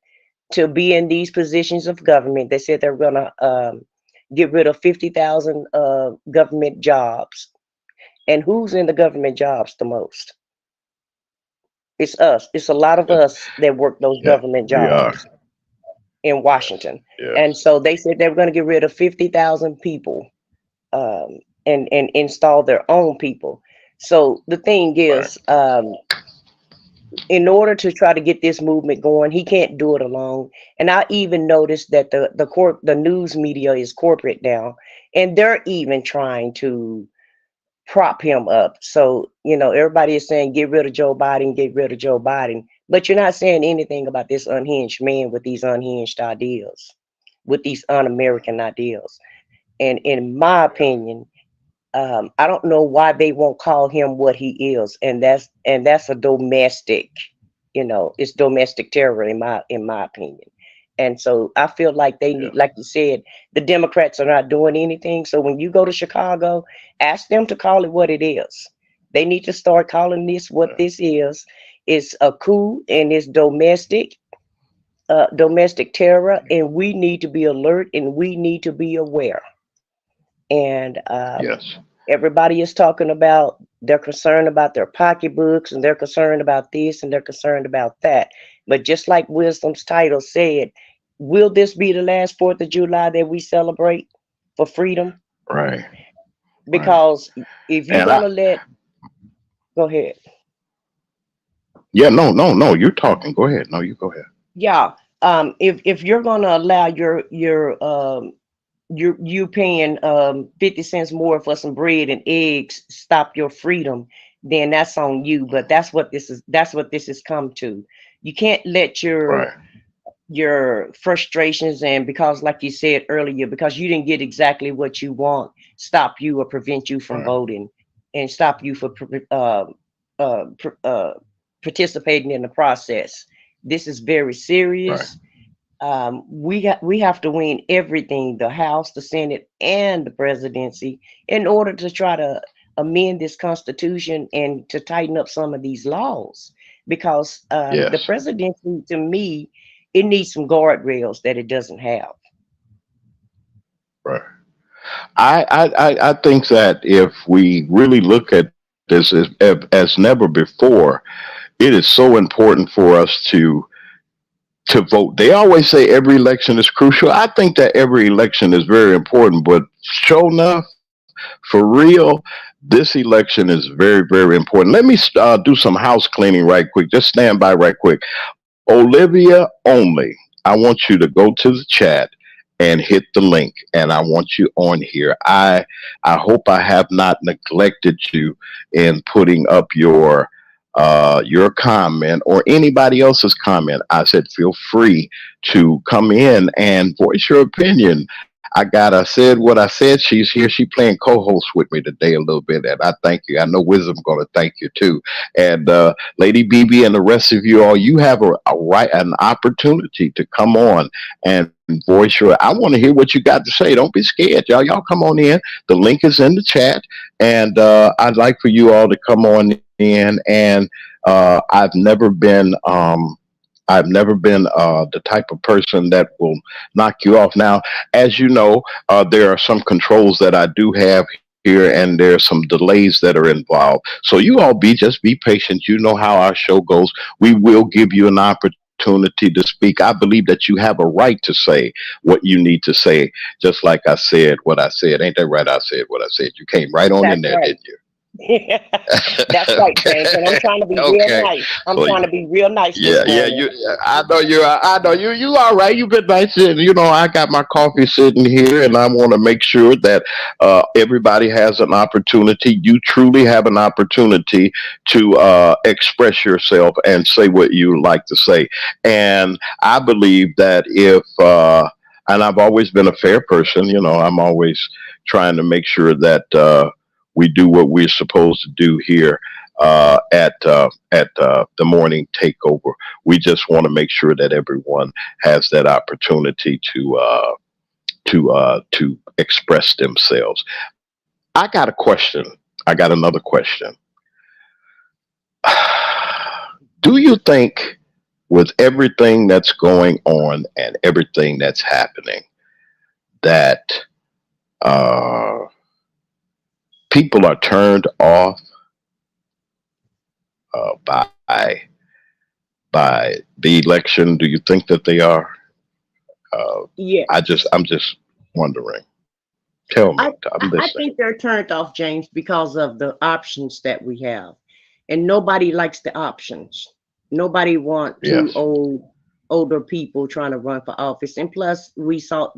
to be in these positions of government. They said they're going to get rid of 50,000 government jobs. And who's in the government jobs the most? It's us. It's a lot of Yeah. us that work those Yeah. government We are. jobs in Yes. Washington. And Yes. so they said they were going to get rid of 50,000 people, um, and install their own people. So the thing Right. is, in order to try to get this movement going, he can't do it alone. And I even noticed that the news media is corporate now, and they're even trying to prop him up. So everybody is saying get rid of Joe Biden, get rid of Joe Biden, but you're not saying anything about this unhinged man with these unhinged ideas, with these un-American ideas. And in my Yeah. opinion, I don't know why they won't call him what he is, and that's a domestic, it's domestic terror in my opinion. And so I feel like they need, Yes. like you said, the Democrats are not doing anything. So when you go to Chicago, ask them to call it what it is. They need to start calling this what Yeah. this is. It's a coup and it's domestic terror, and we need to be alert and we need to be aware. And Yes. everybody is talking about they're concerned about their pocketbooks and they're concerned about this and they're concerned about that. But just like Wisdom's title said, will this be the last 4th of July that we celebrate for freedom? Right. Right. Because if you're And gonna go ahead. yeah, no, no, no. You're talking. Go ahead. No, you go ahead. Yeah. If you're gonna allow you paying 50 cents more for some bread and eggs stop your freedom, then that's on you. But that's what this has come to. You can't let Right. your frustrations, and because like you said earlier, because you didn't get exactly what you want, stop you or prevent you from Right. voting, and stop you for participating in the process. This is very Right. serious. We have to win everything, the House, the Senate, and the presidency, in order to try to amend this Constitution and to tighten up some of these laws. Because the Yes. presidency, to me, it needs some guardrails that it doesn't have. Right. I think that if we really look at this as never before, it is so important for us to vote. They always say every election is crucial. I think that every election is very important, but sure enough, for real, This election is very, very important. Let me do some house cleaning right quick. Just stand by right quick. Olivia only, I want you to go to the chat and hit the link, and I want you on here. I hope I have not neglected you in putting up your comment or anybody else's comment. I said feel free to come in and voice your opinion. I said what I said. She's here. She playing co-host with me today a little bit, and I thank you. I know Wisdom's going to thank you too. And Lady BB and the rest of you all, you have a right, an opportunity to come on and voice your. I want to hear what you got to say. Don't be scared, y'all. Y'all come on in. The link is in the chat, and I'd like for you all to come on in. And I've never been. The type of person that will knock you off. Now, as you know, there are some controls that I do have here, and there's some delays that are involved. So you all just be patient. You know how our show goes. We will give you an opportunity to speak. I believe that you have a right to say what you need to say, just like I said what I said. Ain't that right? I said what I said. You came right on in That's there, right. didn't you? That's right, James. And I'm trying to be real Okay. nice. I'm So trying to be real nice yeah, this yeah, morning. I know you. I know you. You all right? You've been nice. And, I got my coffee sitting here, and I want to make sure that everybody has an opportunity. You truly have an opportunity to express yourself and say what you like to say. And I believe that and I've always been a fair person. I'm always trying to make sure that we do what we're supposed to do here at the morning takeover. We just want to make sure that everyone has that opportunity to express themselves. I got a question. I got another question. Do you think, with everything that's going on and everything that's happening, that people are turned off by the election? Do you think that they are? Yes. I'm just wondering. Tell me. I'm I listening. think they're turned off, James, because of the options that we have. And nobody likes the options. Nobody want two Yes. older people trying to run for office. And plus we saw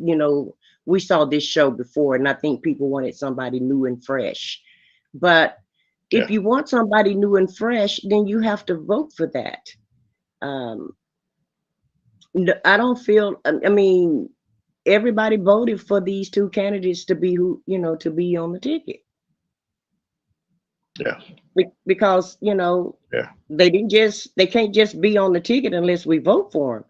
this show before, and I think people wanted somebody new and fresh. But Yeah. if you want somebody new and fresh, then you have to vote for that. Um, I don't feel, I mean, everybody voted for these two candidates to be to be on the ticket. Yeah. Because, Yeah. they can't just be on the ticket unless we vote for them.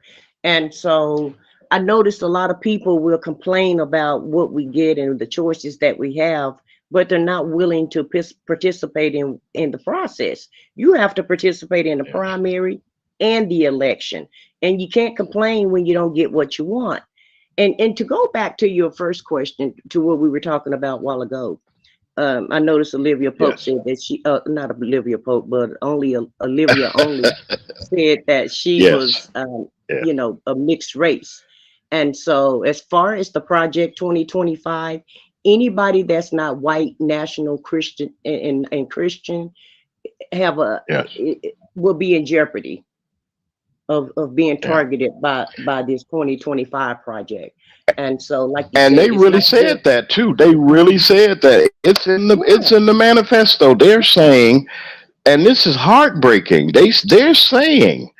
And so I noticed a lot of people will complain about what we get and the choices that we have, but they're not willing to participate in the process. You have to participate in the Yes. primary and the election, and you can't complain when you don't get what you want. And to go back to your first question, to what we were talking about a while ago, I noticed Olivia Pope Yes. said that not Olivia Pope, but Olivia only said that she Yes. was, Yeah. a mixed race. And so, as far as the Project 2025, anybody that's not white, national, Christian, and Christian have Yes. will be in jeopardy of being Yeah. targeted by this 2025 project. And so, like you And said, they it's really not said just that too. They really said that. It's yeah. in the manifesto. They're saying, and this is heartbreaking. They're saying,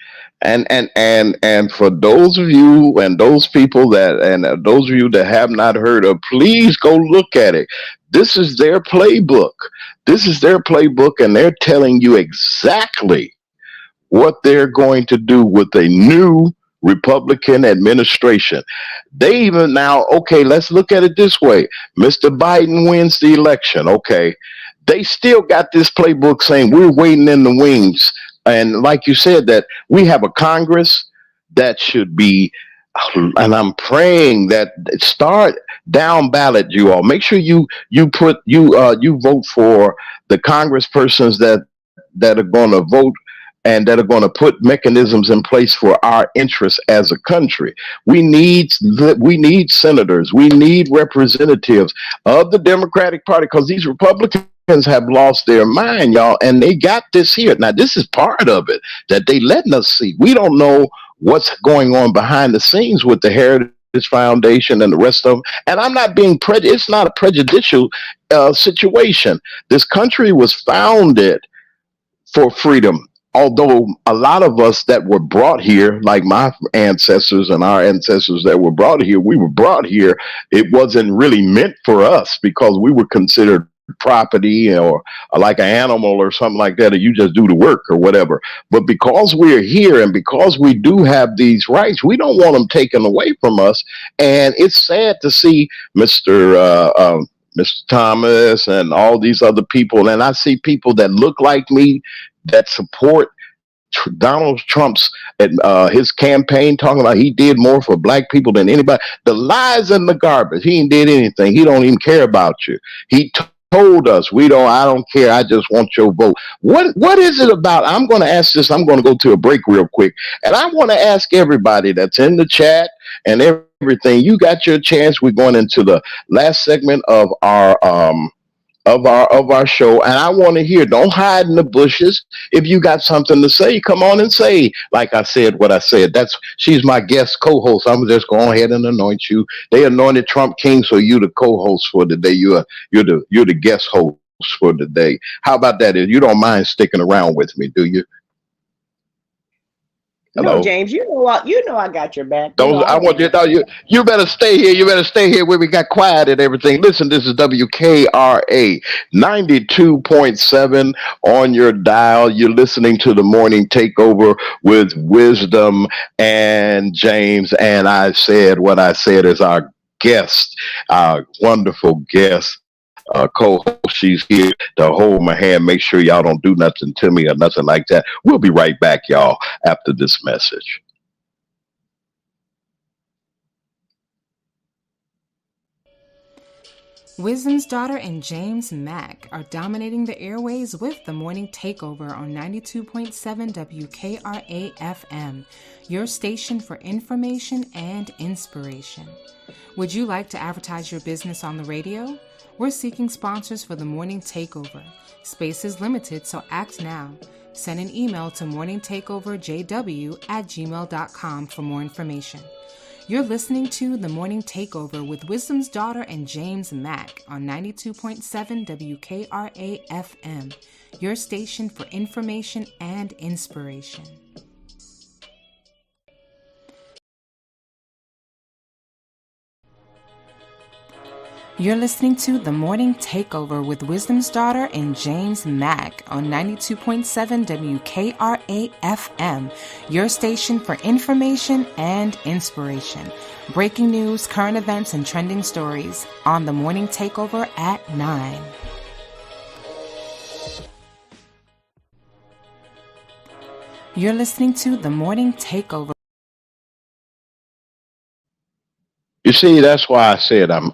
and for those of you and those people those of you that have not heard of, please go look at it. This is their playbook. This is their playbook, and they're telling you exactly what they're going to do with a new Republican administration. They even now, okay, let's look at it this way. Mr. Biden wins the election. Okay. They still got this playbook saying we're waiting in the wings. And like you said, that we have a Congress that should be, and I'm praying that start down ballot, you all. Make sure you vote for the congresspersons that are going to vote and that are going to put mechanisms in place for our interests as a country. We need senators, we need representatives of the Democratic Party, because these Republicans have lost their mind, y'all, and they got this here. Now, this is part of it that they letting us see. We don't know what's going on behind the scenes with the Heritage Foundation and the rest of them. And I'm not being prejudiced. It's not a prejudicial situation. This country was founded for freedom. Although a lot of us that were brought here, like my ancestors and our ancestors that were brought here, we were brought here. It wasn't really meant for us because we were considered property or like an animal or something like that, or you just do the work or whatever. But because we're here and because we do have these rights, we don't want them taken away from us. And it's sad to see Mr. Thomas and all these other people. And I see people that look like me that support Donald Trump's his campaign, talking about he did more for black people than anybody. The lies and the garbage. He ain't did anything. He don't even care about you. He told us we don't. I don't care. I just want your vote. What is it about? I'm going to ask this. I'm going to go to a break real quick, and I want to ask everybody that's in the chat and everything. You got your chance. We're going into the last segment of our show, and I want to hear. Don't hide in the bushes. If you got something to say, come on and say. Like I said, what I said. She's my guest co-host. I'm just going ahead and anoint you. They anointed Trump King, so you the co-host for the day. You're the guest host for the day. How about that? If you don't mind sticking around with me, do you? No, Hello? James, I got your back. Those I want you to know you better stay here. You better stay here where we got quiet and everything. Listen, this is WKRA 92.7 on your dial. You're listening to the morning takeover with Wisdom and James. And I said what I said is our guest, our wonderful guest. Co-host, she's here to hold my hand, make sure y'all don't do nothing to me or nothing like that. We'll be right back, y'all, after this message. Wisdom's Daughter and James Mack are dominating the airways with the Morning Takeover on 92.7 WKRA FM, your station for information and inspiration. Would you like to advertise your business on the radio? We're seeking sponsors for the Morning Takeover. Space is limited, so act now. Send an email to morningtakeoverjw@gmail.com for more information. You're listening to The Morning Takeover with Wisdom's Daughter and James Mack on 92.7 WKRA FM, your station for information and inspiration. You're listening to The Morning Takeover with Wisdom's Daughter and James Mack on 92.7 WKRA FM, your station for information and inspiration. Breaking news, current events, and trending stories on The Morning Takeover at 9. You're listening to The Morning Takeover. You see, that's why I said I'm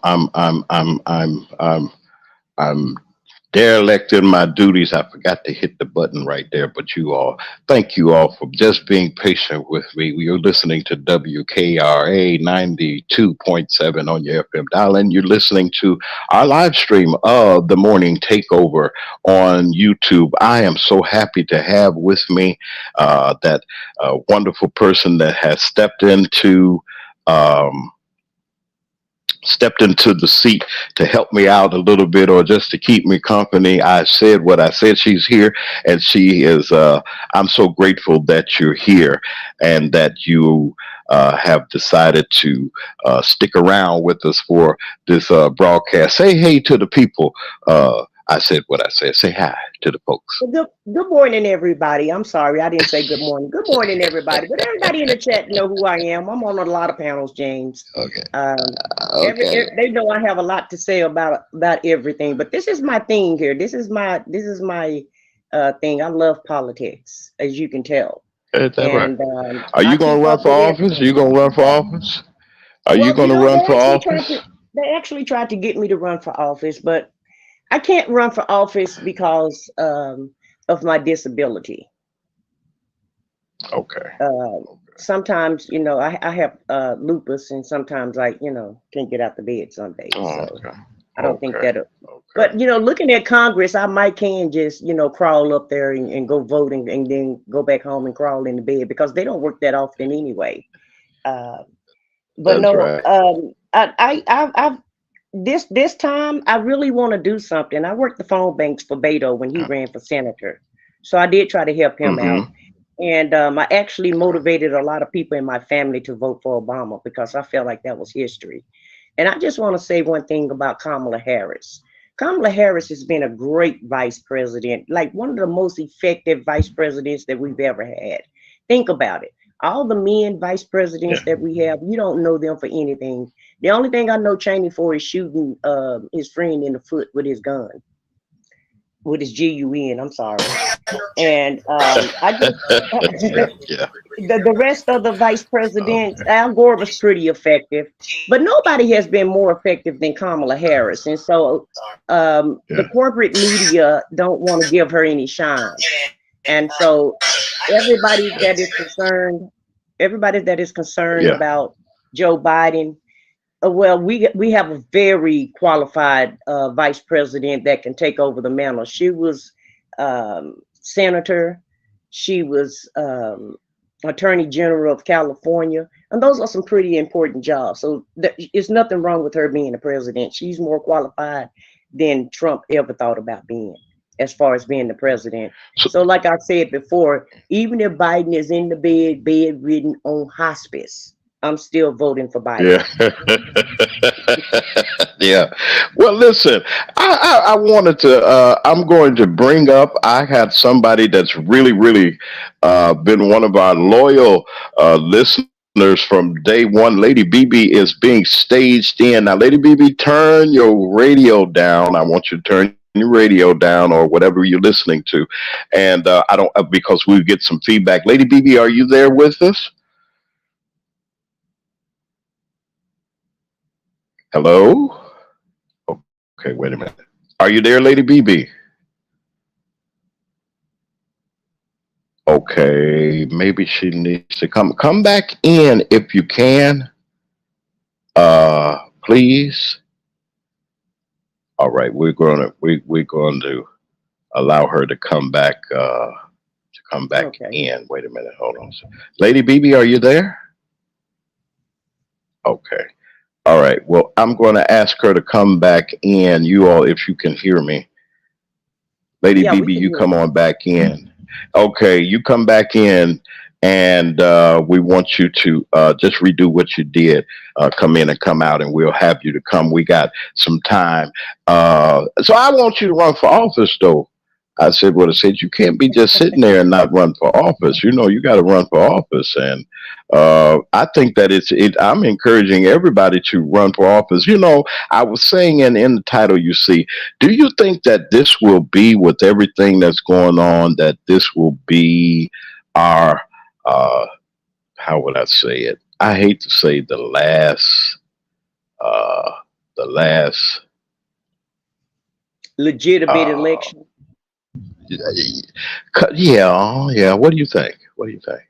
derelict in my duties. I forgot to hit the button right there, but you all, thank you all for just being patient with me. You're listening to WKRA 92.7 on your FM dial, and you're listening to our live stream of the Morning Takeover on YouTube. I am so happy to have with me that wonderful person that has stepped into the seat to help me out a little bit or just to keep me company. I said what I said. She's here, and she is, I'm so grateful that you're here and that you have decided to stick around with us for this broadcast. Say hey to the people. I said what I said. Say hi to the folks. Good morning, everybody. I'm sorry, I didn't say good morning. Good morning, everybody. But everybody in the chat know who I am. I'm on a lot of panels, James. Okay. They know I have a lot to say about everything. But this is my thing here. This is my thing. I love politics, as you can tell. Is that right? Are you going to run for office? Are you going to run for office? Are you going to run for office? They actually tried to get me to run for office, but I can't run for office because of my disability. Okay. Sometimes, I have lupus, and sometimes I, can't get out the bed some days. Oh, so. okay. I don't think Okay. that. Okay. But looking at Congress, I might can just crawl up there and go vote and then go back home and crawl into bed because they don't work that often anyway. Uh, but That's no, right. I've this time I really want to do something. I worked the phone banks for Beto when he ran for senator, so I did try to help him out. Mm-hmm. And I actually motivated a lot of people in my family to vote for Obama because I felt like that was history. And I just want to say one thing about Kamala Harris. Kamala Harris has been a great vice president, like one of the most effective vice presidents that we've ever had. Think about it. All the men vice presidents Yeah. that we have, you don't know them for anything. The only thing I know Cheney for is shooting his friend in the foot with his gun, with his GUN. I'm sorry. And I just Yeah. Yeah. the rest of the vice presidents, Al Gore was pretty effective, but nobody has been more effective than Kamala Harris. And so the Yeah. corporate media don't want to give her any shine. And so everybody that is concerned, everybody that is concerned Yeah. about Joe Biden, well, we have a very qualified vice president that can take over the mantle. She was senator. She was attorney general of California, and those are some pretty important jobs. So it's nothing wrong with her being a president. She's more qualified than Trump ever thought about being, as far as being the president. So, So, like I said before, even if Biden is in the bedridden on hospice, I'm still voting for Biden. yeah. Yeah. Well, listen, I wanted to, I'm going to bring up, I had somebody that's really, really been one of our loyal listeners from day one. Lady BB is being staged in. Now, Lady BB, turn your radio down. I want you to turn your radio down or whatever you're listening to. And I don't, because we get some feedback. Lady BB, are you there with us? Hello? Okay, wait a minute. Are you there, Lady BB? Okay, maybe she needs to come back in if you can. Please. All right, we're going to allow her to come back Okay. in. Wait a minute, hold on. Lady BB, are you there? Okay. All right. Well, I'm going to ask her to come back in. You all, if you can hear me. Lady Yeah, we BB, can you hear come you. on back in. Okay, you come back in, and we want you to just redo what you did. Come in and come out, and we'll have you to come. We got some time. So I want you to run for office, though. I said what I said. You can't be just sitting there and not run for office. You know, you got to run for office, and I think that I'm encouraging everybody to run for office. You know, I was saying in the title, you see, do you think that this will be, with everything that's going on, that this will be our, uh, how would I say it? I hate to say uh, the last, Legitimate uh, election. yeah, yeah. What do you think? What do you think?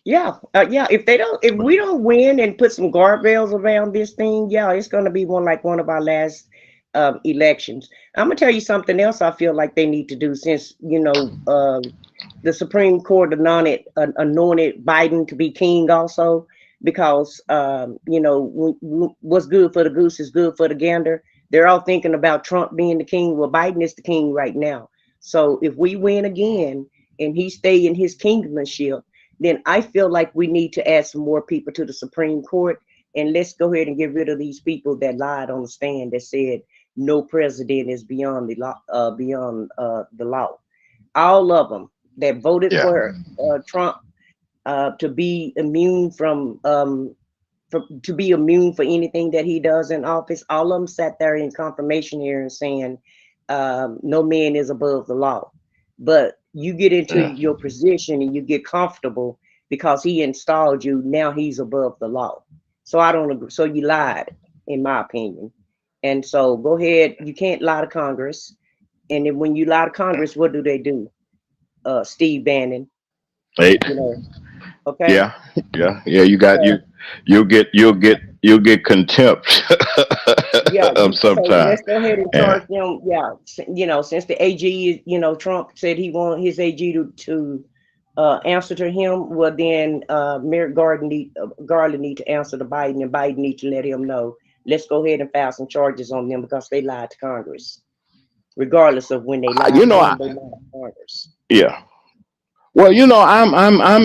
Yeah, yeah. If What do we don't win and put some guardrails around this thing, yeah, it's gonna be one of our last elections. I'm gonna tell you something else. I feel like they need to do since the Supreme Court anointed Biden to be king also because what's good for the goose is good for the gander. They're all thinking about Trump being the king. Well, Biden is the king right now. So if we win again and he stay in his kingdomship, then I feel like we need to add some more people to the Supreme Court, and let's go ahead and get rid of these people that lied on the stand that said no president is beyond the law. The law. All of them that voted Yeah, for Trump to be immune to be immune for anything that he does in office. All of them sat there in confirmation hearings saying no man is above the law. But you get into yeah, your position and you get comfortable because he installed you. Now he's above the law. So I don't agree. So you lied, in my opinion. And so go ahead. You can't lie to Congress. And then when you lie to Congress, what do? Steve Bannon, hey, you know, okay? yeah, yeah, yeah. You got you. So You'll get. you'll get contempt Yeah, of some so time. let's go ahead and Yeah. charge them. Yeah, since the AG, Trump said he want his AG to answer to him. Well, then Merrick Garland need to answer to Biden, and Biden need to let him know. Let's go ahead and file some charges on them because they lied to Congress, regardless of when they You lied, know, when they lied to Congress. yeah. Well,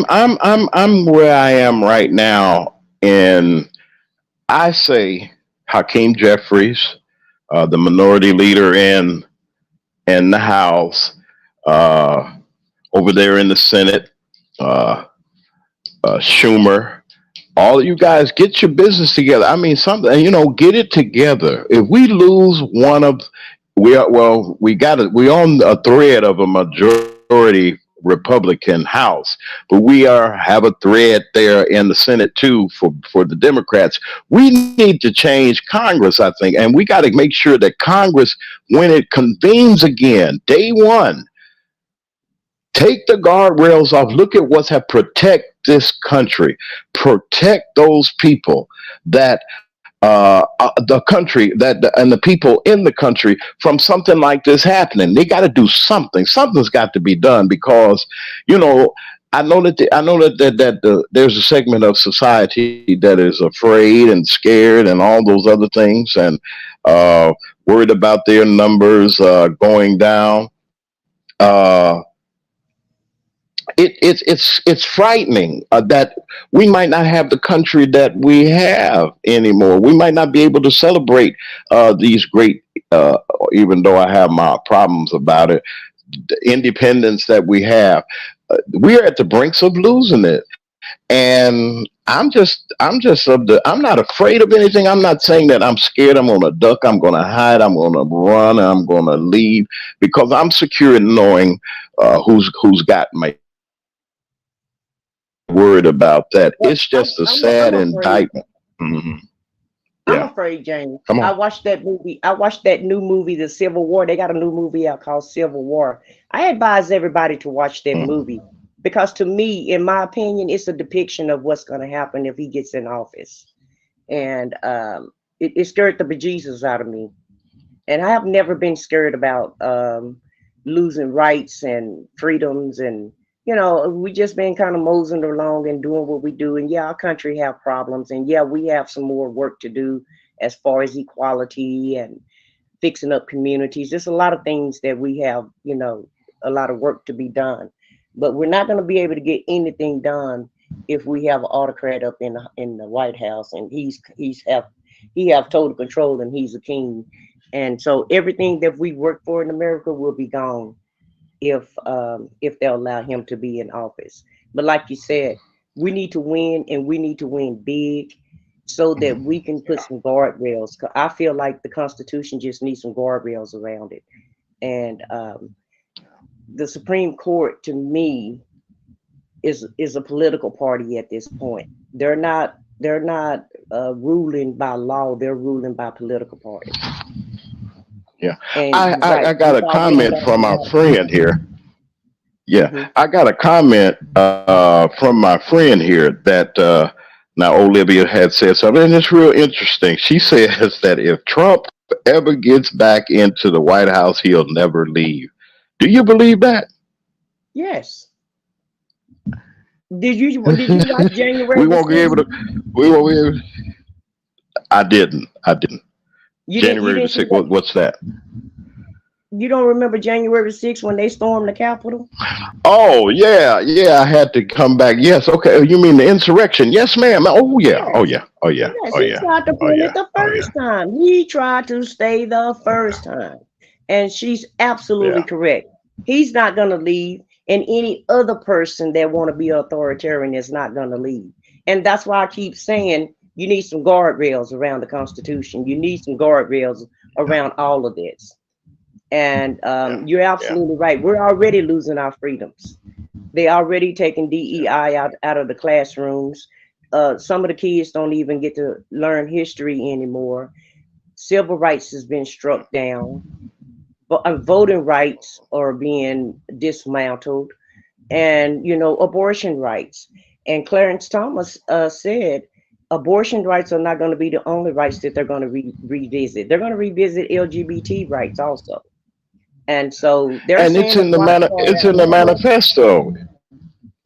I'm where I am right now, and I say Hakeem Jeffries, the minority leader in the House, uh, over there in the Senate, uh, Schumer. All of you guys, get your business together. I mean, something, get it together. If we lose one of, we are, well, we got it. We on a thread of a majority Republican House, but we have a thread there in the Senate too for the Democrats. We need to change Congress, I think, and we got to make sure that Congress, when it convenes again, day one, take the guardrails off. Look at what's have protect this country, protect those people that the country and the people in the country from something like this happening. They got to do something. Something's got to be done because, you know, I know that there's a segment of society that is afraid and scared and all those other things and worried about their numbers going down. Uh, it's frightening that we might not have the country that we have anymore. We might not be able to celebrate these great, uh, even though I have my problems about it, the independence that we have. We are at the brinks of losing it, and I'm not afraid of anything. I'm not saying that I'm scared. I'm gonna duck. I'm gonna hide. I'm gonna run. I'm gonna leave because I'm secure in knowing who's got me. Worried about that. Well, It's just a sad I'm afraid. indictment. Hmm. I'm Yeah. afraid, James. Come I on. watched that movie. I watched that new movie, The Civil War. They got a new movie out called Civil War. I advise everybody to watch that Mm. movie because, to me, in my opinion, it's a depiction of what's going to happen if he gets in office. And it scared the bejesus out of me. And I have never been scared about losing rights and freedoms, and we just been kind of moseying along and doing what we do. And yeah, our country have problems, and yeah, we have some more work to do as far as equality and fixing up communities. There's a lot of things that we have, a lot of work to be done, but we're not going to be able to get anything done if we have an autocrat up in the White House, and he have total control, and he's a king. And so everything that we work for in America will be gone if they'll allow him to be in office. But like you said, we need to win, and we need to win big so that Mhm. we can put some guardrails. 'Cause I feel like the Constitution just needs some guardrails around it. And the Supreme Court, to me, is a political party at this point. They're not ruling by law. They're ruling by political party. Yeah. And I, you're I right. I got It's a all getting comment back to from our that. friend here. Yeah, Hmm. I got a comment from my friend here that now Olivia had said something, and it's real interesting. She says that if Trump ever gets back into the White House, he'll never leave. Do you believe that? Yes. Did you watch We January the won't be able 6th? to. We won't be able. I didn't. I didn't. You January the didn't see 6th. that? What's that? You don't remember January 6th when they stormed the Capitol? Oh yeah, yeah. I had to come back. Yes. Okay. You mean the insurrection? Yes, ma'am. Oh yeah. Oh Yes. yeah. Oh yeah. Yes, Oh he yeah. tried to Oh pull it yeah. the Oh yeah. first time. He tried to stay the first time. And she's absolutely Yeah. correct. He's not going to leave, and any other person that want to be authoritarian is not going to leave. And that's why I keep saying you need some guardrails around the Constitution. You need some guardrails around all of this. And Yeah. you're Yeah. absolutely right. We're already losing our freedoms. They already taking Yeah. DEI out of the classrooms. Some of the kids don't even get to learn history anymore. Civil rights has been struck down. But voting rights are being dismantled, and abortion rights. And Clarence Thomas said abortion rights are not going to be the only rights that they're going to revisit. They're going to revisit LGBT rights also. And so they're And it's saying in on one part, it's in the manifesto.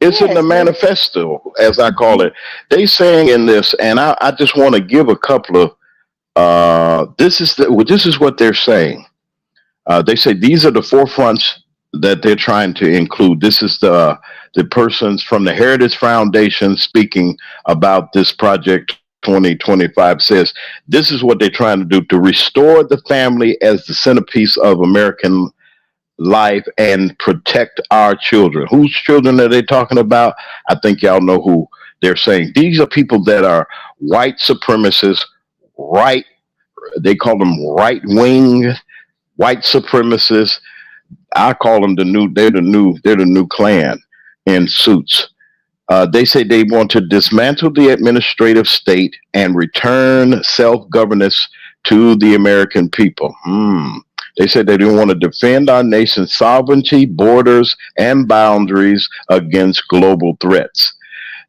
It's in the yes, manifesto, as I call it. They saying in this, and I just want to give a couple of this is what they're saying. They say these are the forefronts that they're trying to include. This is the persons from the Heritage Foundation speaking about this project 2025 says this is what they're trying to do to restore the family as the centerpiece of American life and protect our children. Whose children are they talking about? I think y'all know who they're saying. These are people that are white supremacists, right? They call them right wing white supremacists. I call them they're the new Klan in suits. They say they want to dismantle the administrative state and return self-governance to the American people. They said they want to defend our nation's sovereignty, borders, and boundaries against global threats.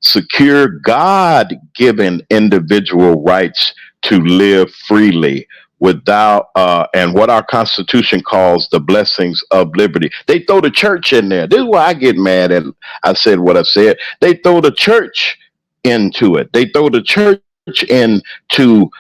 Secure God given individual rights to live freely without and what our constitution calls the blessings of liberty. They throw the church in there. This is why I get mad, and I said what I said. They throw the church into it. They throw the church into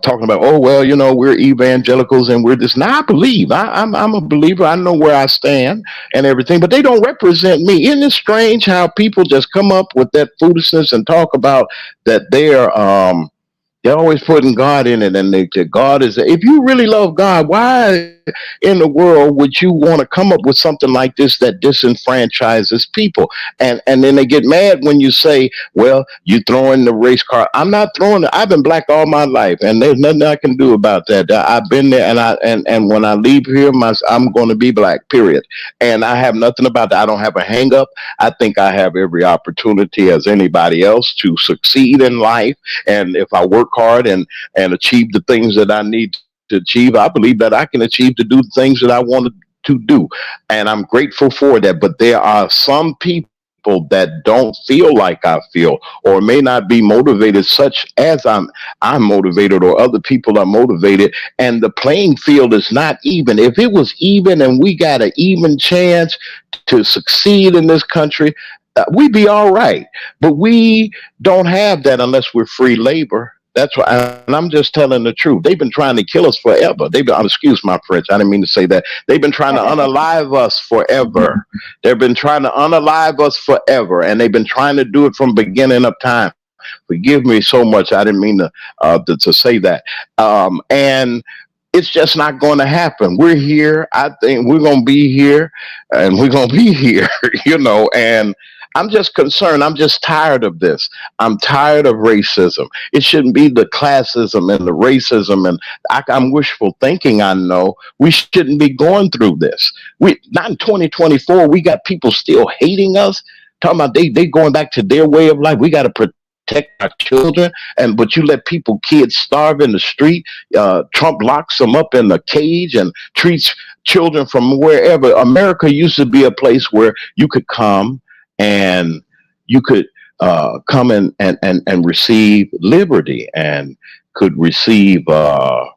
talking about, oh well, you know, we're evangelicals and we're this. Now I believe I'm a believer. I know where I stand and everything, but they don't represent me. Isn't it strange how people just come up with that foolishness and talk about that they're always putting God in it, and God is. If you really love God, why in the world would you want to come up with something like this that disenfranchises people? And then they get mad when you say, "Well, you throwing the race card." I'm not throwing it. I've been black all my life, and there's nothing I can do about that. I've been there, and when I leave here, I'm going to be black. Period. And I have nothing about that. I don't have a hang up. I think I have every opportunity as anybody else to succeed in life. And if I work hard and achieve the things that I need to achieve, I believe that I can achieve to do the things that I wanted to do. And I'm grateful for that. But there are some people that don't feel like I feel, or may not be motivated such as I'm motivated, or other people are motivated, and the playing field is not even. If it was even and we got an even chance to succeed in this country, we'd be all right. But we don't have that unless we're free labor. That's why, and I'm just telling the truth. They've been trying to kill us forever. They've been, excuse my French, I didn't mean to say that. They've been trying to unalive us forever. They've been trying to unalive us forever, and they've been trying to do it from beginning of time. Forgive me so much. I didn't mean to say that. And it's just not going to happen. We're here. I think we're going to be here, and we're going to be here, you know, and I'm just concerned. I'm just tired of this. I'm tired of racism. It shouldn't be the classism and the racism, and I'm wishful thinking. I know we shouldn't be going through this. We not in 2024. We got people still hating us, talking about they going back to their way of life. We got to protect our children, but you let kids starve in the street. Trump locks them up in a cage and treats children from wherever. America used to be a place where you could come and you could come and receive liberty, and could receive wow,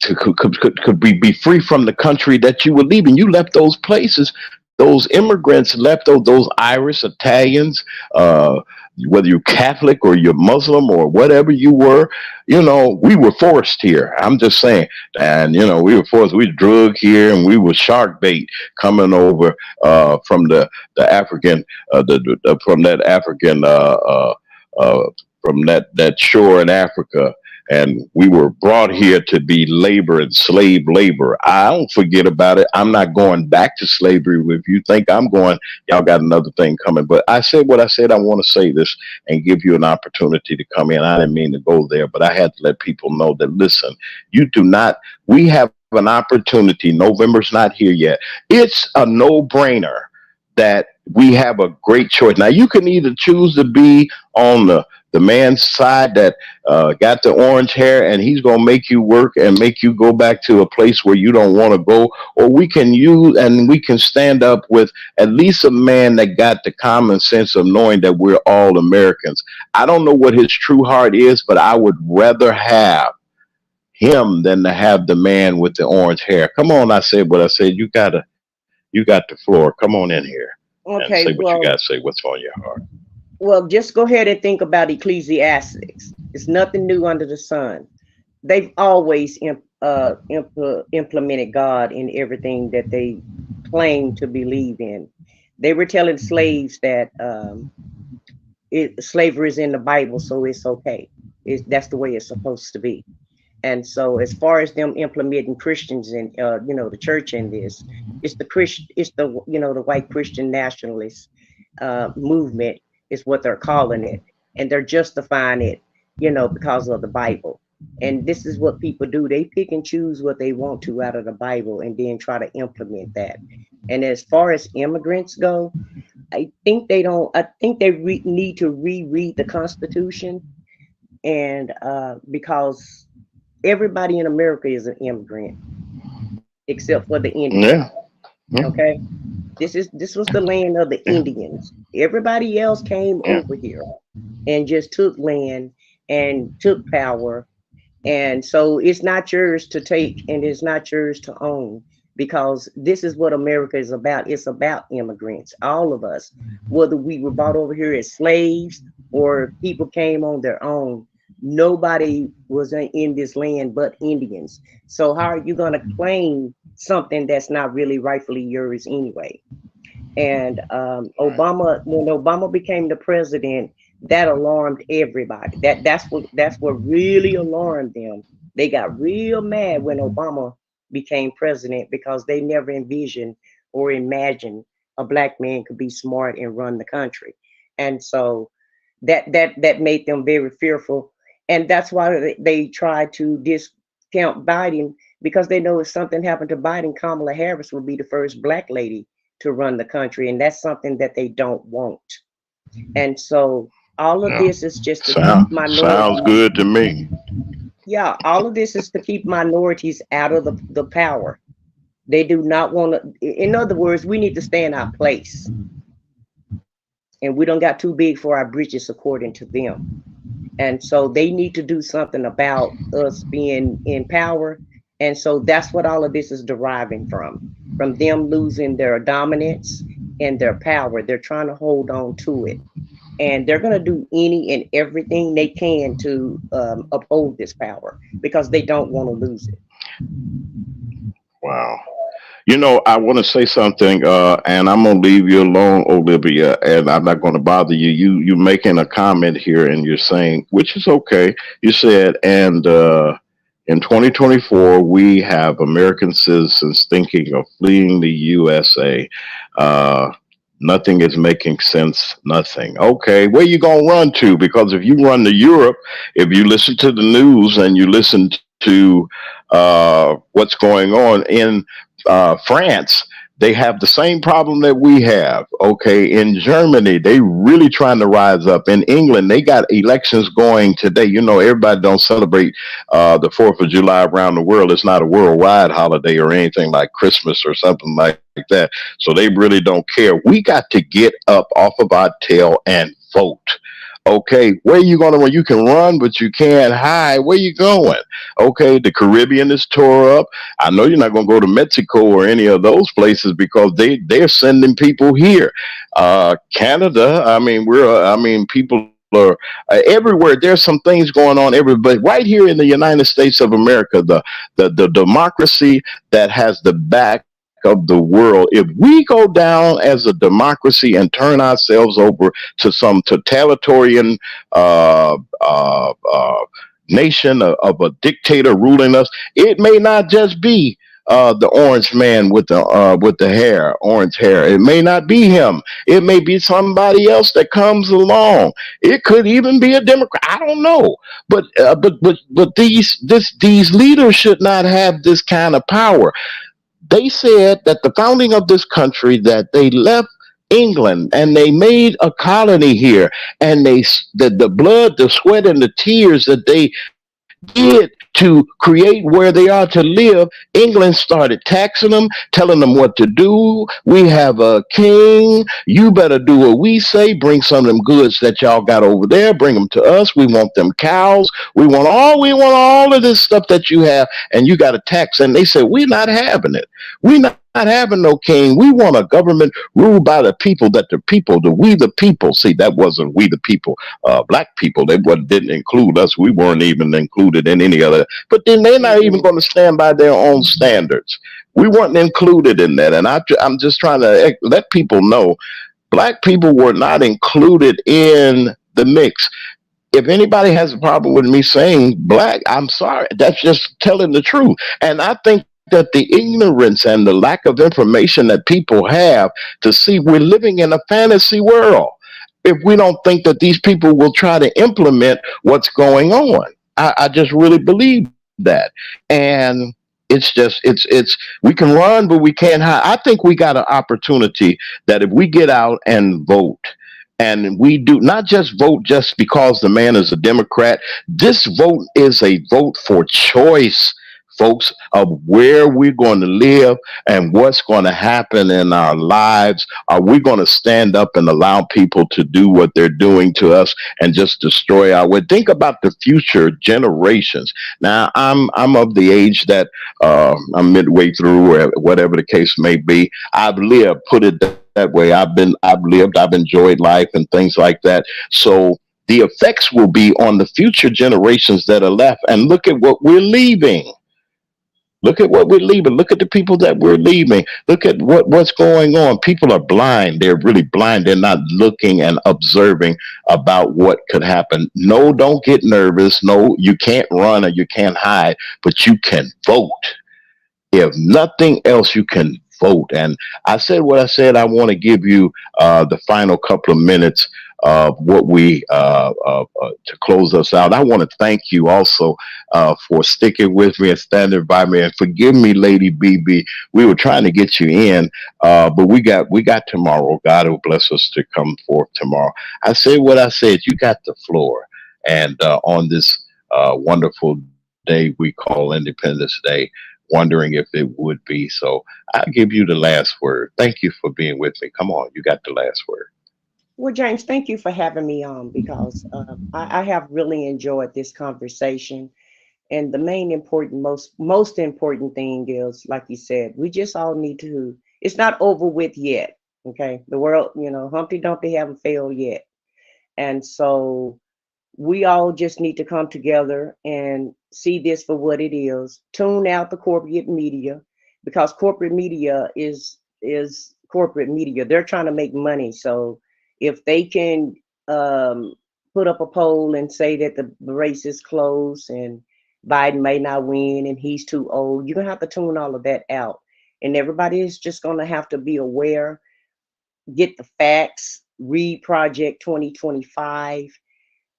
could be free from the country that you were leaving. You left those places. Those immigrants left, those Irish, Italians, whether you're Catholic or you're Muslim or whatever you were, you know, we were forced here. I'm just saying. And, you know, we were forced. We drug here, and we were shark bait coming over from the African, from that African, from that shore in Africa. And we were brought here to be labor and slave labor. I don't forget about it. I'm not going back to slavery. If you think I'm going, y'all got another thing coming. But I said what I said. I want to say this and give you an opportunity to come in. I didn't mean to go there, but I had to let people know that, listen, you do not, we have an opportunity. November's not here yet. It's a no-brainer that we have a great choice. Now, you can either choose to be on the the man's side that got the orange hair, and he's going to make you work and make you go back to a place where you don't want to go. Or we can use and we can stand up with at least a man that got the common sense of knowing that we're all Americans. I don't know what his true heart is, but I would rather have him than to have the man with the orange hair. Come on, I said what I said. You got the floor. Come on in here and say Okay, what you got to say. What's on your heart? just go ahead and think about Ecclesiastics. It's nothing new under the sun. They've always implemented God in everything that they claim to believe in. They were telling slaves that slavery is in the Bible, so it's okay. That's the way it's supposed to be. And so, as far as them implementing Christians in, the church in this, it's the the white Christian nationalist movement is what they're calling it, and they're justifying it, because of the Bible. And this is what people do. They pick and choose what they want to out of the Bible and then try to implement that. And as far as immigrants go, I think they don't. I think they need to reread the Constitution, and because everybody in America is an immigrant except for the Indians. Yeah. Yeah. Okay, this was the land of the Indians. Everybody else came Yeah. over here and just took land and took power. And so it's not yours to take and it's not yours to own, because this is what America is about. It's about immigrants, all of us, whether we were brought over here as slaves or people came on their own. Nobody was in this land but Indians. So how are you going to claim something that's not really rightfully yours anyway? And when Obama became the president, that alarmed everybody. That's what really alarmed them. They got real mad when Obama became president, because they never envisioned or imagined a black man could be smart and run the country. And so that made them very fearful. And that's why they try to discount Biden, because they know if something happened to Biden, Kamala Harris would be the first black lady to run the country. And that's something that they don't want. And so all of this is just to keep Sounds good to me. Yeah, all of this is to keep minorities out of the power. They do not want to. In other words, we need to stay in our place, and we don't got too big for our britches, according to them. And so they need to do something about us being in power. And so that's what all of this is deriving from them losing their dominance and their power. They're trying to hold on to it. And they're going to do any and everything they can to uphold this power, because they don't want to lose it. Wow. I want to say something, and I'm gonna leave you alone, Olivia, and I'm not going to bother you. You making a comment here, and you're saying, which is okay. You said, and in 2024, we have American citizens thinking of fleeing the USA. Nothing is making sense. Nothing. Okay, where you gonna run to? Because if you run to Europe, if you listen to the news and you listen to what's going on in France, they have the same problem that we have. Okay, in Germany, they really trying to rise up. In England, they got elections going today. Everybody don't celebrate the 4th of July around the world. It's not a worldwide holiday or anything like Christmas or something like that. So they really don't care. We got to get up off of our tail and vote. Okay, where you going to run? You can run, but you can't hide. Where you going? Okay, the Caribbean is tore up. I know you're not going to go to Mexico or any of those places, because they're sending people here. Canada, people are everywhere. There's some things going on everywhere. Right here in the United States of America, the democracy that has the back of the world. If we go down as a democracy and turn ourselves over to some totalitarian nation of a dictator ruling us, it may not just be the orange man with the orange hair. It may not be him. It may be somebody else that comes along. It could even be a Democrat. I don't know. But these leaders should not have this kind of power. They said that the founding of this country, that they left England, and they made a colony here, and the blood, the sweat, and the tears that they did to create where they are to live, England started taxing them, telling them what to do. We have a king. You better do what we say. Bring some of them goods that y'all got over there. Bring them to us. We want them cows. We want all of this stuff that you have, and you got to tax. And they said, we're not having it. We're not having no king. We want a government ruled by the people, that the people, the we the people. See, that wasn't we the people, black people. They didn't include us. We weren't even included in any other. But then they're not even Mhm. going to stand by their own standards. We weren't included in that. And I'm just trying to let people know black people were not included in the mix. If anybody has a problem with me saying black, I'm sorry. That's just telling the truth. And I think that the ignorance and the lack of information that people have to see we're living in a fantasy world if we don't think that these people will try to implement what's going on. I just really believe that. And it's we can run, but we can't hide. I think we got an opportunity that if we get out and vote, and we do not just vote just because the man is a Democrat. This vote is a vote for choice, folks, of where we're going to live and what's going to happen in our lives. Are we going to stand up and allow people to do what they're doing to us and just destroy our way? Think about the future generations. Now, I'm of the age that I'm midway through, or whatever the case may be. I've lived, put it that way. I've lived, I've enjoyed life and things like that. So the effects will be on the future generations that are left. And look at what we're leaving. Look at what we're leaving. Look at the people that we're leaving. Look at what's going on. People are blind. They're really blind. They're not looking and observing about what could happen. No, don't get nervous. No, you can't run or you can't hide, but you can vote. If nothing else, you can vote. And I said what I said. I want to give you the final couple of minutes of what we to close us out. I want to thank you also for sticking with me and standing by me. And forgive me, Lady BB. We were trying to get you in, but we got tomorrow. God will bless us to come forth tomorrow. I said what I said. You got the floor, and on this wonderful day we call Independence Day, wondering if it would be. So I'll give you the last word. Thank you for being with me. Come on, you got the last word. Well, James, thank you for having me on because I have really enjoyed this conversation. And the main important, most important thing is, like you said, we just all need to. It's not over with yet. Okay, the world, Humpty Dumpty haven't failed yet, and so we all just need to come together and see this for what it is. Tune out the corporate media because corporate media is corporate media. They're trying to make money. So if they can um, put up a poll and say that the race is close and Biden may not win and he's too old, you're gonna have to tune all of that out. And everybody is just gonna have to be aware, get the facts, read Project 2025,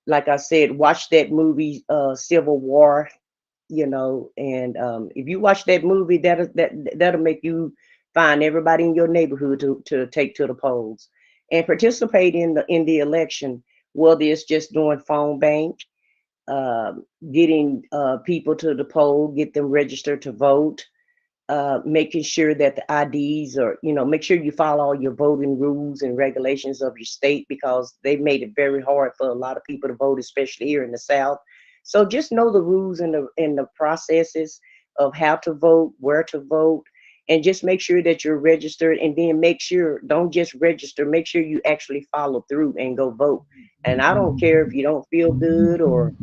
like I said, watch that movie, Civil War, and if you watch that movie, that'll make you find everybody in your neighborhood to take to the polls and participate in the election, whether it's just doing phone bank, getting people to the poll, get them registered to vote, making sure that the IDs are, make sure you follow all your voting rules and regulations of your state because they made it very hard for a lot of people to vote, especially here in the South. So just know the rules and the processes of how to vote, where to vote, and just make sure that you're registered. And then make sure, don't just register, make sure you actually follow through and go vote. And I don't care if you don't feel good or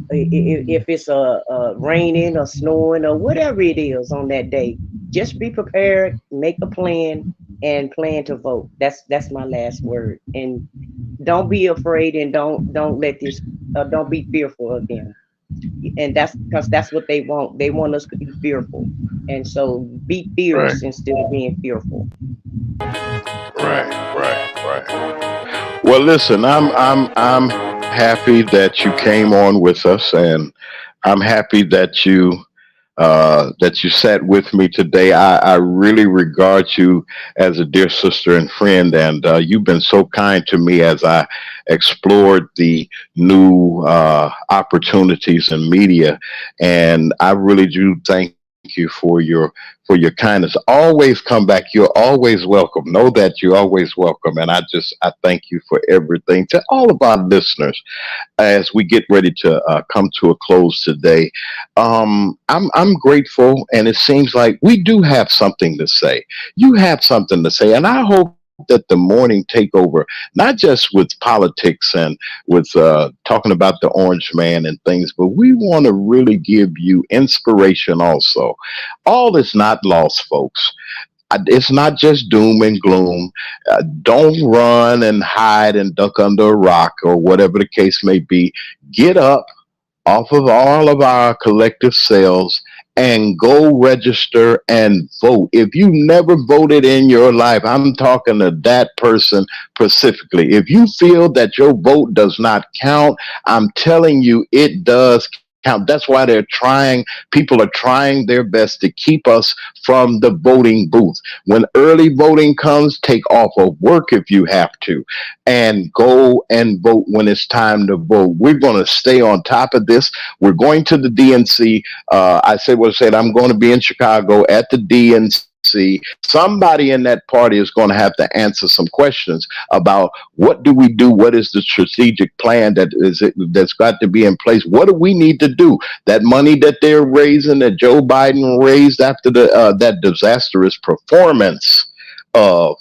if it's raining or snowing or whatever it is on that day, just be prepared, make a plan, and plan to vote. That's my last word. And don't be afraid, and don't let this don't be fearful of them. And that's because that's what they want. They want us to be fearful, and so be Right, fierce instead of being fearful. right. Well, listen, I'm happy that you came on with us, and I'm happy that you that you sat with me today. I really regard you as a dear sister and friend, and you've been so kind to me as I explored the new opportunities in media. And I really do thank you for your kindness. Always come back. You're always welcome. Know that you're always welcome. And I thank you for everything. To all of our listeners, as we get ready to come to a close today, I'm grateful, and it seems like we do have something to say. You have something to say, and I hope that the morning takeover, not just with politics and with talking about the orange man and things, but we want to really give you inspiration also. All is not lost, folks. It's not just doom and gloom. Don't run and hide and duck under a rock or whatever the case may be. Get up off of all of our collective cells and go register and vote. If you never voted in your life, I'm talking to that person specifically. If you feel that your vote does not count, I'm telling you it does count. That's why they're trying, people are trying their best to keep us from the voting booth. When early voting comes, take off of work if you have to and go and vote when it's time to vote. We're going to stay on top of this. We're going to the DNC. I said what I said. I'm going to be in Chicago at the DNC. Somebody in that party is going to have to answer some questions about what do we do? What is the strategic plan that's got to be in place? What do we need to do? That money that they're raising, that Joe Biden raised after that disastrous performance of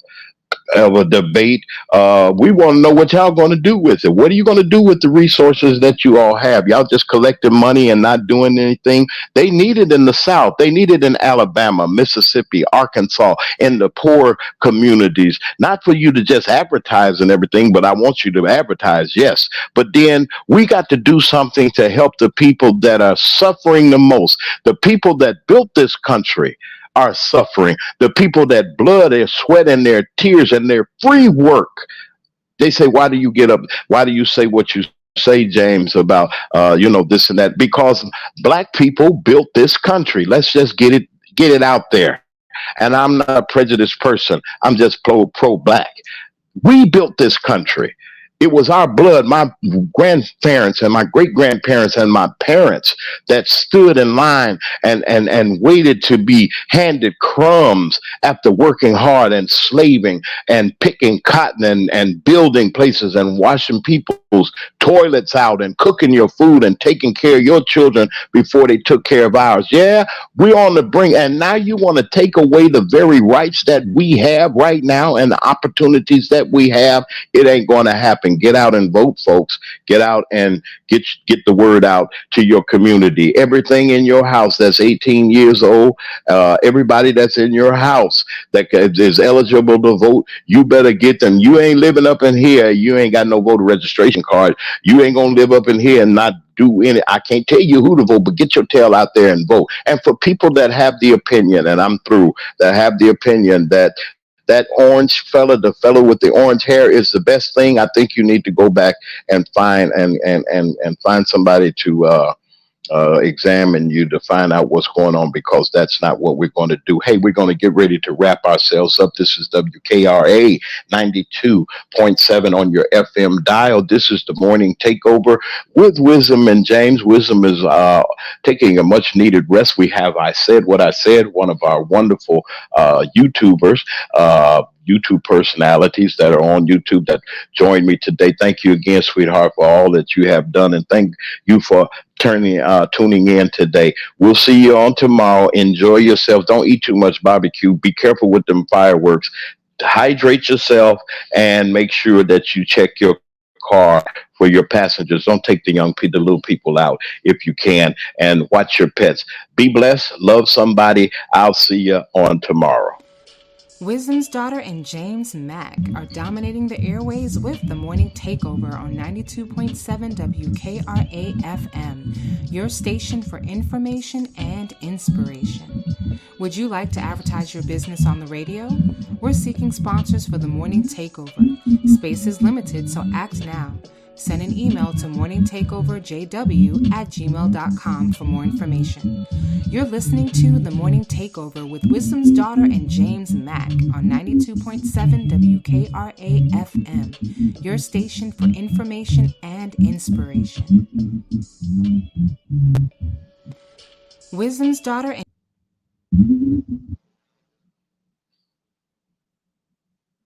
a debate. We want to know what y'all going to do with it. What are you going to do with the resources that you all have? Y'all just collecting money and not doing anything. They need it in the South. They need it in Alabama, Mississippi, Arkansas, in the poor communities. Not for you to just advertise and everything, but I want you to advertise, yes. But then we got to do something to help the people that are suffering the most, the people that built this country are suffering. The people that blood, their sweat, and their tears, and their free work. They say, "Why do you get up? Why do you say what you say, James, about this and that?" Because black people built this country. Let's just get it out there. And I'm not a prejudiced person. I'm just pro black. We built this country. It was our blood, my grandparents and my great grandparents and my parents that stood in line and waited to be handed crumbs after working hard and slaving and picking cotton and building places and washing people's toilets out and cooking your food and taking care of your children before they took care of ours. Yeah, we're on the brink. And now you want to take away the very rights that we have right now and the opportunities that we have. It ain't going to happen. Get out and vote, folks. Get out and get the word out to your community. Everything in your house that's 18 years old, everybody that's in your house that is eligible to vote, you better get them. You ain't living up in here. You ain't got no voter registration card. You ain't going to live up in here and not do any. I can't tell you who to vote, but get your tail out there and vote. And for people that have the opinion, and I'm through, that have the opinion that orange fella, the fellow with the orange hair, is the best thing, I think you need to go back and find find somebody to examine you to find out what's going on, because that's not what we're going to do. Hey, we're going to get ready to wrap ourselves up. This is WKRA 92.7 on your FM dial. This is the morning takeover with Wisdom and James. Wisdom is taking a much needed rest. We have I Said What I Said, one of our wonderful YouTubers, YouTube personalities that are on YouTube that joined me today. Thank you again, sweetheart, for all that you have done, and thank you for tuning in today. We'll see you on tomorrow. Enjoy yourself. Don't eat too much barbecue. Be careful with them fireworks. Hydrate yourself and make sure that you check your car for your passengers. Don't take the little people out if you can, and watch your pets. Be blessed. Love somebody. I'll see you on tomorrow. Wisdom's Daughter and James Mack are dominating the airways with the Morning Takeover on 92.7 WKRA FM, your station for information and inspiration. Would you like to advertise your business on the radio? We're seeking sponsors for the Morning Takeover. Space is limited, so act now. Send an email to morningtakeoverjw@gmail.com for more information. You're listening to The Morning Takeover with Wisdom's Daughter and James Mack on 92.7 WKRA FM, your station for information and inspiration. Wisdom's Daughter and